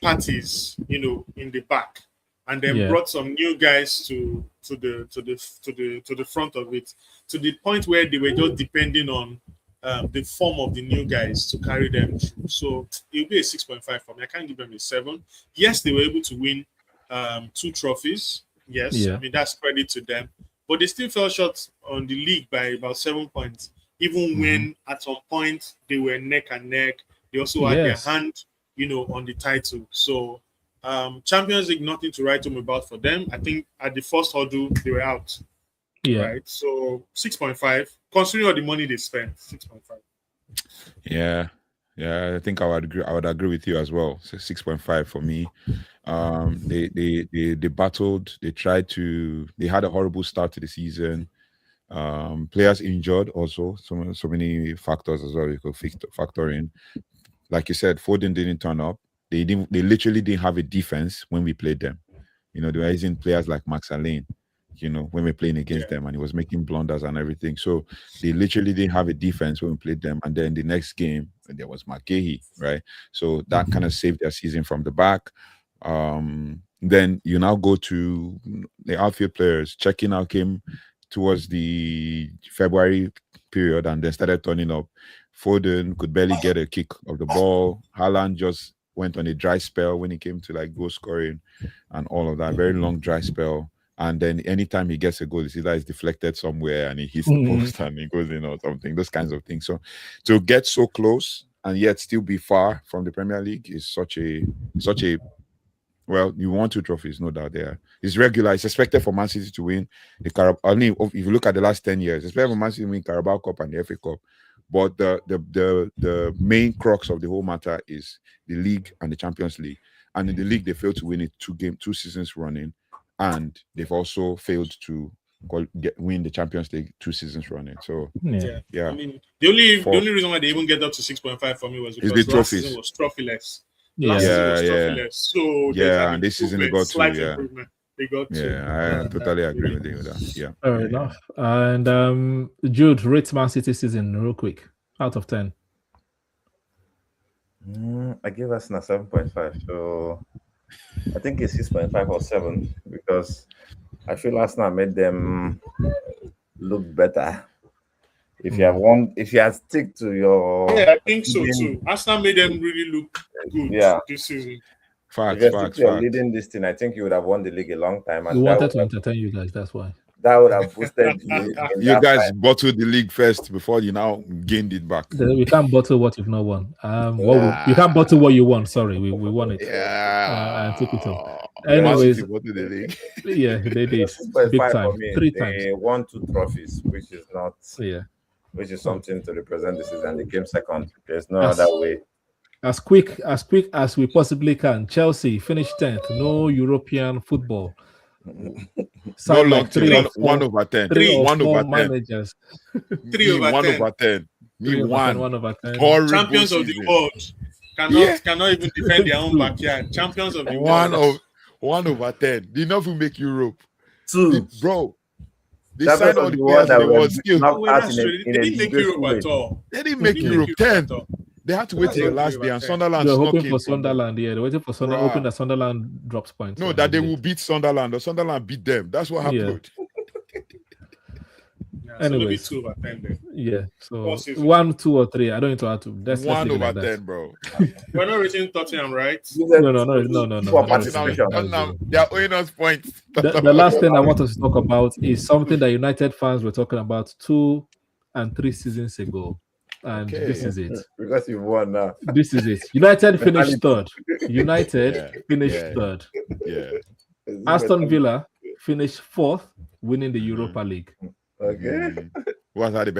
parties, in the back, and then brought some new guys to the front of it, to the point where they were just depending on the form of the new guys to carry them through. So it'll be a 6.5 for me. I can't give them a 7. Yes, they were able to win 2 trophies. Yes, I mean, that's credit to them. But they still fell short on the league by about 7 points, even when at some point they were neck and neck. They also had their hand, on the title. So Champions League, nothing to write home about for them. I think at the first hurdle, they were out. Yeah. Right. So 6.5, considering all the money they spent, 6.5. Yeah. Yeah, I think I would agree with you as well. So 6.5 for me. They battled. They had a horrible start to the season. Players injured also. So many factors as well you could factor in. Like you said, Foden didn't turn up. They literally didn't have a defense when we played them. They were using players like Max Alain, when we're playing against them, and he was making blunders and everything. So they literally didn't have a defense when we played them. And then the next game, there was McGahey, right? So that kind of saved their season from the back. Then you now go to the outfield players. Checking out came towards the February period and then started turning up. Foden could barely get a kick of the ball. Haaland just went on a dry spell when he came to goal scoring and all of that. Very long dry spell. And then anytime he gets a goal, it's either it's deflected somewhere and he hits the post and he goes in or something. Those kinds of things. So to get so close and yet still be far from the Premier League is such a well, you won 2 trophies, no doubt there. It's regular. It's expected for Man City to win the Carabao. I mean, if you look at the last 10 years, it's expected for Man City to win Carabao Cup and the FA Cup. But the main crux of the whole matter is the league and the Champions League. And in the league, they failed to win it 2 seasons running, and they've also failed to win the Champions League 2 seasons running. So yeah. I mean, the only reason why they even get up to 6.5 for me was because last season was trophyless. Last season was trophyless. So and this season they got to improvement. They got to. Yeah, I totally agree with you with that. Yeah. Fair enough. And Jude, rate Man City season real quick, out of 10. I give Arsenal 7.5. So I think it's 6.5 or 7 because I feel Arsenal made them look better. If you have stick to your I think so too. Arsenal made them really look good this season. Facts. Leading this thing, I think you would have won the league a long time. And we wanted to entertain you guys, that's why. That would have boosted you. You guys bottled the league first before you now gained it back. We can't bottle what you've not won. You can't bottle what you won. Sorry, we won it. Yeah. I took it off. Anyways, the league. Yeah, they did. Big time. 3 times. They won 2 trophies, which is not. Which is something to represent the season. They came second. There's no other way. As quick as we possibly can. Chelsea finished 10th. No European football. No long 1 over 10. 1 over 10. Managers. 3 over 10. 1 over 10. 1 over 10. Champions of the world cannot even defend their own backyard. Champions of the world. 1 over 10. Did not even make Europe. 2, bro. They signed all the players that was still. They didn't make Europe at all. They didn't make Europe 10. They had to wait till the last day, and Sunderland. They're hoping for Sunderland. They're waiting for Sunderland. Hoping that Sunderland drops points. No, that they will beat Sunderland, or Sunderland beat them. That's what happened. Anyway, so 2 over 10 then. So 1, 2, or 3. I don't need to add to. That's 1 over 10, bro. We're not rating Tottenham, right? No. They are owing us points. The last thing I want us to talk about is something that United fans were talking about 2 and 3 seasons ago. And this is it. Because you won now. This is it. United finished 3rd. Finished 3rd. Yeah. Aston Villa finished 4th, winning the Europa League. Okay.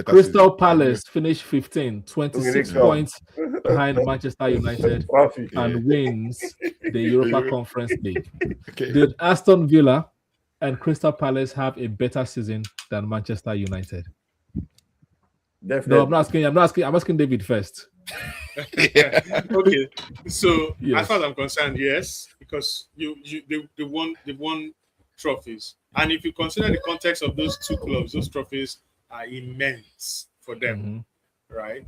Crystal Palace finished 15, 26 points behind Manchester United and wins the Europa Conference League. Did Aston Villa and Crystal Palace have a better season than Manchester United? Definitely. No, I'm asking David first. Okay. So as far as I'm concerned, yes, because they won trophies. And if you consider the context of those 2 clubs, those trophies are immense for them, right?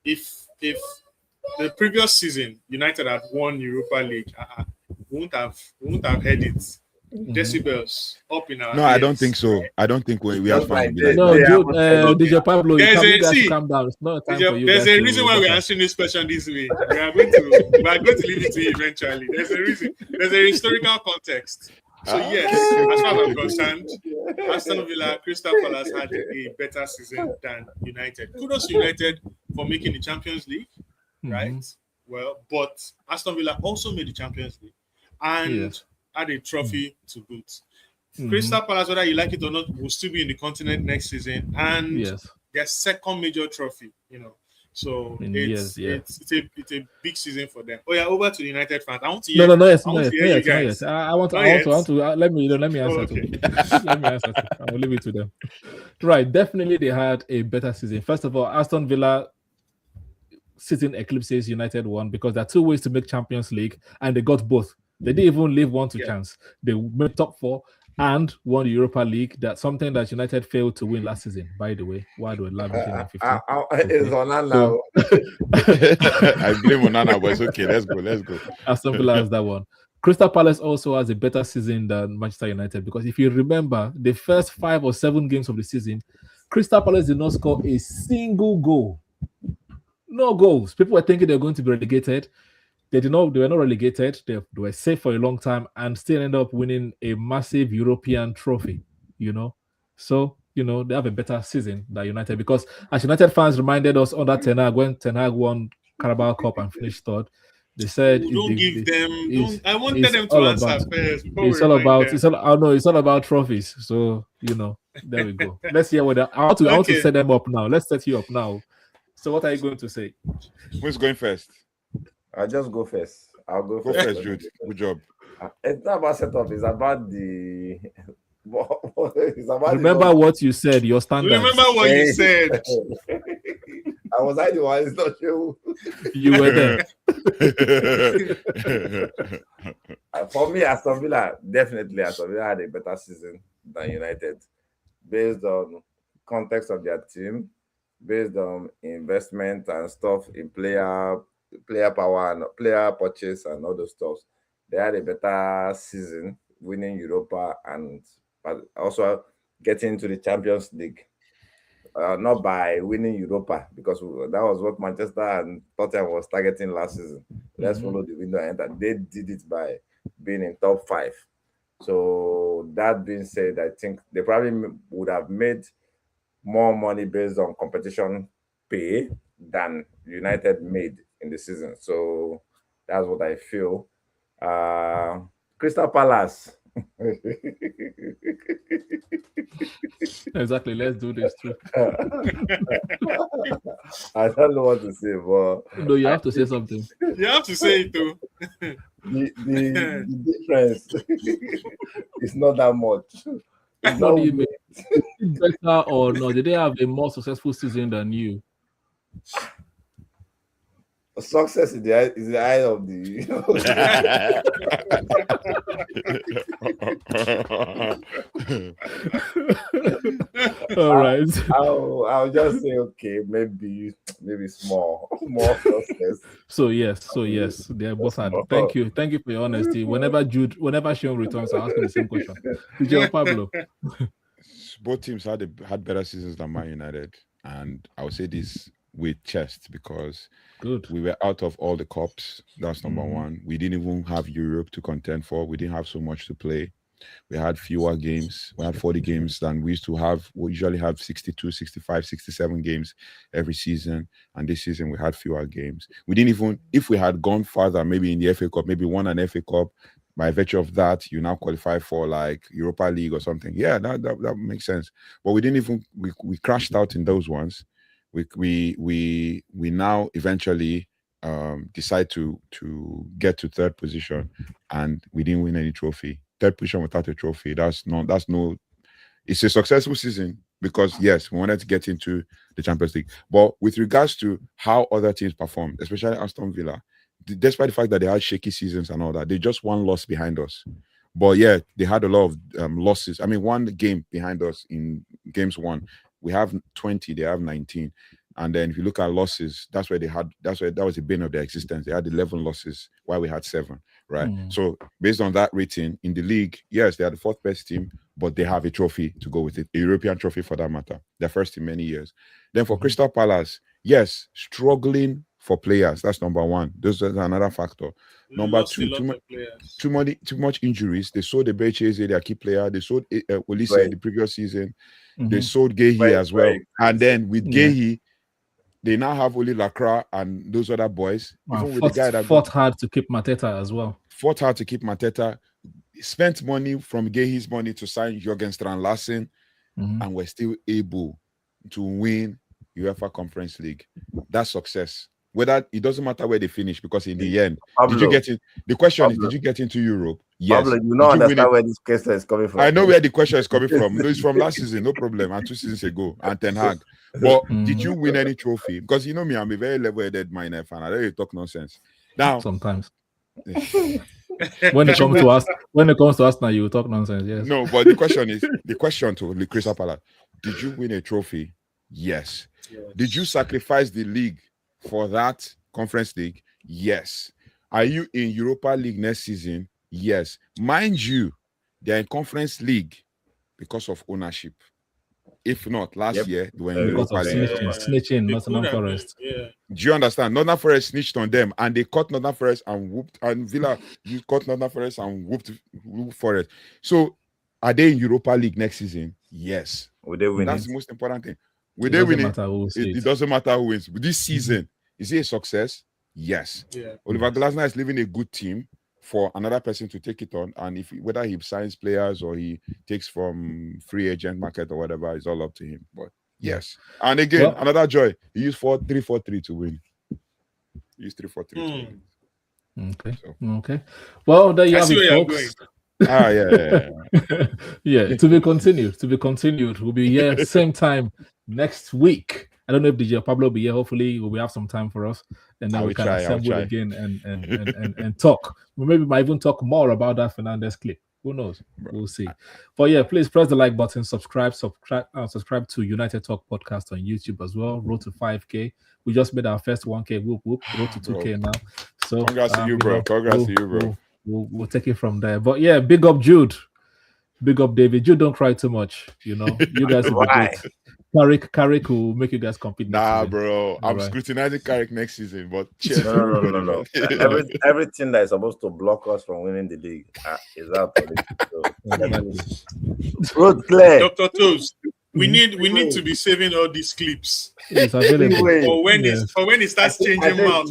If the previous season United had won Europa League, won't have had it. decibels up in our No, ears. I don't think so. I don't think we are fine. No, DJ Pablo, you guys to calm down. It's not time for you. There's a reason why we're answering this question this way. We are going to leave it to you eventually. There's a reason. There's a historical context. So yes, as far as I'm concerned, Aston Villa, Crystal Palace had a better season than United. Kudos to United for making the Champions League, right? Well, but Aston Villa also made the Champions League and had a trophy to boot. Crystal Palace, whether you like it or not, will still be in the continent next season, and their second major trophy. So it's a big season for them. Oh yeah, over to the United fans. I want to hear. No, yes. I want to. Let me answer. Let me answer. I will leave it to them. Right, definitely they had a better season. First of all, Aston Villa season eclipses United one because there are two ways to make Champions League, and they got both. They didn't even leave one to chance. They made top four and won the Europa League. That's something that United failed to win last season, by the way. Why do we love it in 15? It's Onana. I blame Onana, but it's okay. Let's go. Aston Villa has that one. Crystal Palace also has a better season than Manchester United because if you remember, the first 5 or 7 games of the season, Crystal Palace did not score a single goal. No goals. People were thinking they were going to be relegated. They were not relegated. They were safe for a long time and still end up winning a massive European trophy, So, they have a better season than United because as United fans reminded us under Ten Hag, when Ten Hag won Carabao Cup and finished third, they said I wanted them to answer first. It's all about trophies. So, there we go. Let's hear what I want to set them up now. Let's set you up now. So what are you going to say? Who's going first? I'll just go first. I'll go first. Go first, Jude. Good job. It's not about setup. It's about the. Remember what you said. Your standards. Remember what you said. I was the one. It's not you. You were there. For me, Aston Villa had a better season than United, based on context of their team, based on investment and stuff in player power and player purchase and all those stuff. They had a better season, winning Europa and also getting into the Champions League. Not by winning Europa, because that was what Manchester and Tottenham was targeting last season. Let's follow the window and enter. They did it by being in top 5. So that being said, I think they probably would have made more money based on competition pay than United made in the season. So that's what I feel. Crystal Palace. Exactly. Let's do this too. I don't know what to say, but no, you have to say something. You have to say it too. The difference is not that much. What do you mean? Better or no? Did they have a more successful season than you? Success is the eye of the. All right. I'll just say okay, maybe more success. So yes, they both had. Thank you for your honesty. Whenever Sean returns, I'll ask him the same question. DJ Pablo. Both teams had better seasons than Man United, and I would say this with chest because we were out of all the cups. That's number one. We didn't even have Europe to contend for. We didn't have so much to play. We had fewer games. We had 40 games than we used to have. We usually have 62, 65, 67 games every season. And this season we had fewer games. We didn't even, if we had gone further, maybe in the FA Cup, maybe won an FA Cup, by virtue of that, you now qualify for like Europa League or something. Yeah, that makes sense. But we didn't even, we crashed out in those ones. We now eventually decide to get to third position, and we didn't win any trophy. Third position without a trophy. It's a successful season because yes, we wanted to get into the Champions League. But with regards to how other teams performed, especially Aston Villa, despite the fact that they had shaky seasons and all that, they just one loss behind us. But yeah, they had a lot of losses. I mean, one game behind us in games won. We have 20, they have 19. And then if you look at losses, that was the bane of their existence. They had 11 losses while we had 7, right? So based on that rating in the league, yes, they are the 4th best team, but they have a trophy to go with it, a European trophy for that matter. Their first in many years. Then for Crystal Palace, yes, struggling for players. That's number 1. This is another factor. Number 2, too much injuries. They sold Ebecheze, their key player. They sold Olise in the previous season. They sold Gehi as well. And then with Gehi, they now have only Lacroix and those other boys. Even with the guy that fought hard to keep Mateta as well. Fought hard to keep Mateta. Spent money from Gehi's money to sign Jürgen Strand-Larsen, and we're still able to win UEFA Conference League. That's success. Whether it doesn't matter where they finish, because in the end, did you get in? The question is, did you get into Europe? Yes. Pablo, you don't understand where this question is coming from. I know where the question is coming from. No, it's from last season, no problem, and 2 seasons ago, and Ten Hag. But did you win any trophy? Because you know me, I'm a very level-headed man, fan. I don't really talk nonsense. Now, sometimes when it comes to us now, you talk nonsense. Yes. No, but the question to the Crystal Palace: did you win a trophy? Yes. Did you sacrifice the league for that Conference League? Yes. Are you in Europa League next season? Yes. Mind you, they're in Conference League because of ownership. If not, last year they were in Europa League. Snitching Nottingham Forest. Do you understand? Nottingham Forest snitched on them, and they caught Nottingham Forest and whooped. And Villa, you caught Nottingham Forest and whooped Forest. So, are they in Europa League next season? Yes. Will they win? That's the most important thing. Will they win it? It doesn't matter who wins. But this season, is it a success? Yes. Oliver Glasner is leaving a good team for another person to take it on, and whether he signs players or he takes from free agent market or whatever, it's all up to him. But yes, and again, another joy. He used 4-3-4-3 to win. He used 3-4-3 to win. Okay. Okay. Well, there you have it, folks. Yeah. To be continued. We'll be here same time next week. I don't know if DJ Pablo will be here. Hopefully, we have some time for us, and then we can assemble again and talk. We maybe might even talk more about that Fernandez clip. Who knows? We'll see. But yeah, please press the like button, subscribe to United Talk podcast on YouTube as well. Road to 5K. We just made our first 1K. Whoop whoop. Road to 2K now. So congrats to you, bro. Congrats to you, bro. We'll take it from there. But yeah, big up Jude. Big up David. Jude, don't cry too much. You know, you guys will be great. Carrick will make you guys compete. Nah, bro. I'm scrutinizing Carrick next season, but no. Everything that is supposed to block us from winning the league is out of it. Road clear. Dr. Toes, we need to be saving all these clips. It's available. For when it starts changing mouth.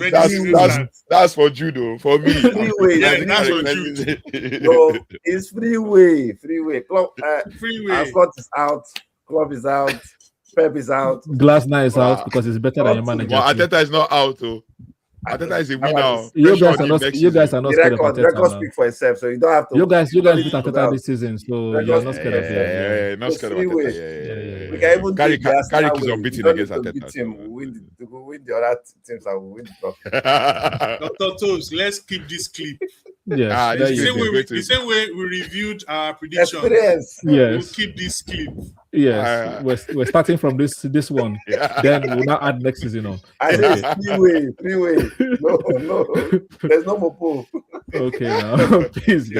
That's for Judo. For me. That's for Judo. No, it's freeway. Our Scott is out. Club is out. Pep is out. Glasner is out because it's better than your manager. Well, Arteta is not out, though. Arteta is a winner. You guys are not scared of Arteta. The record speak for itself, so you don't have to. You guys beat Arteta this season, so you're not scared of him. Not scared of Arteta. We can even Carrick is unbeaten against Arteta. We win the other teams and we win the trophy. Dr. Toes, let's keep this clip. Yes, the same way we reviewed our predictions. Yes, we'll keep this clip. Yes, we're starting from this one. Then we'll not add next season on. I think freeway. No, there's no more pool. Okay, now peace, guys.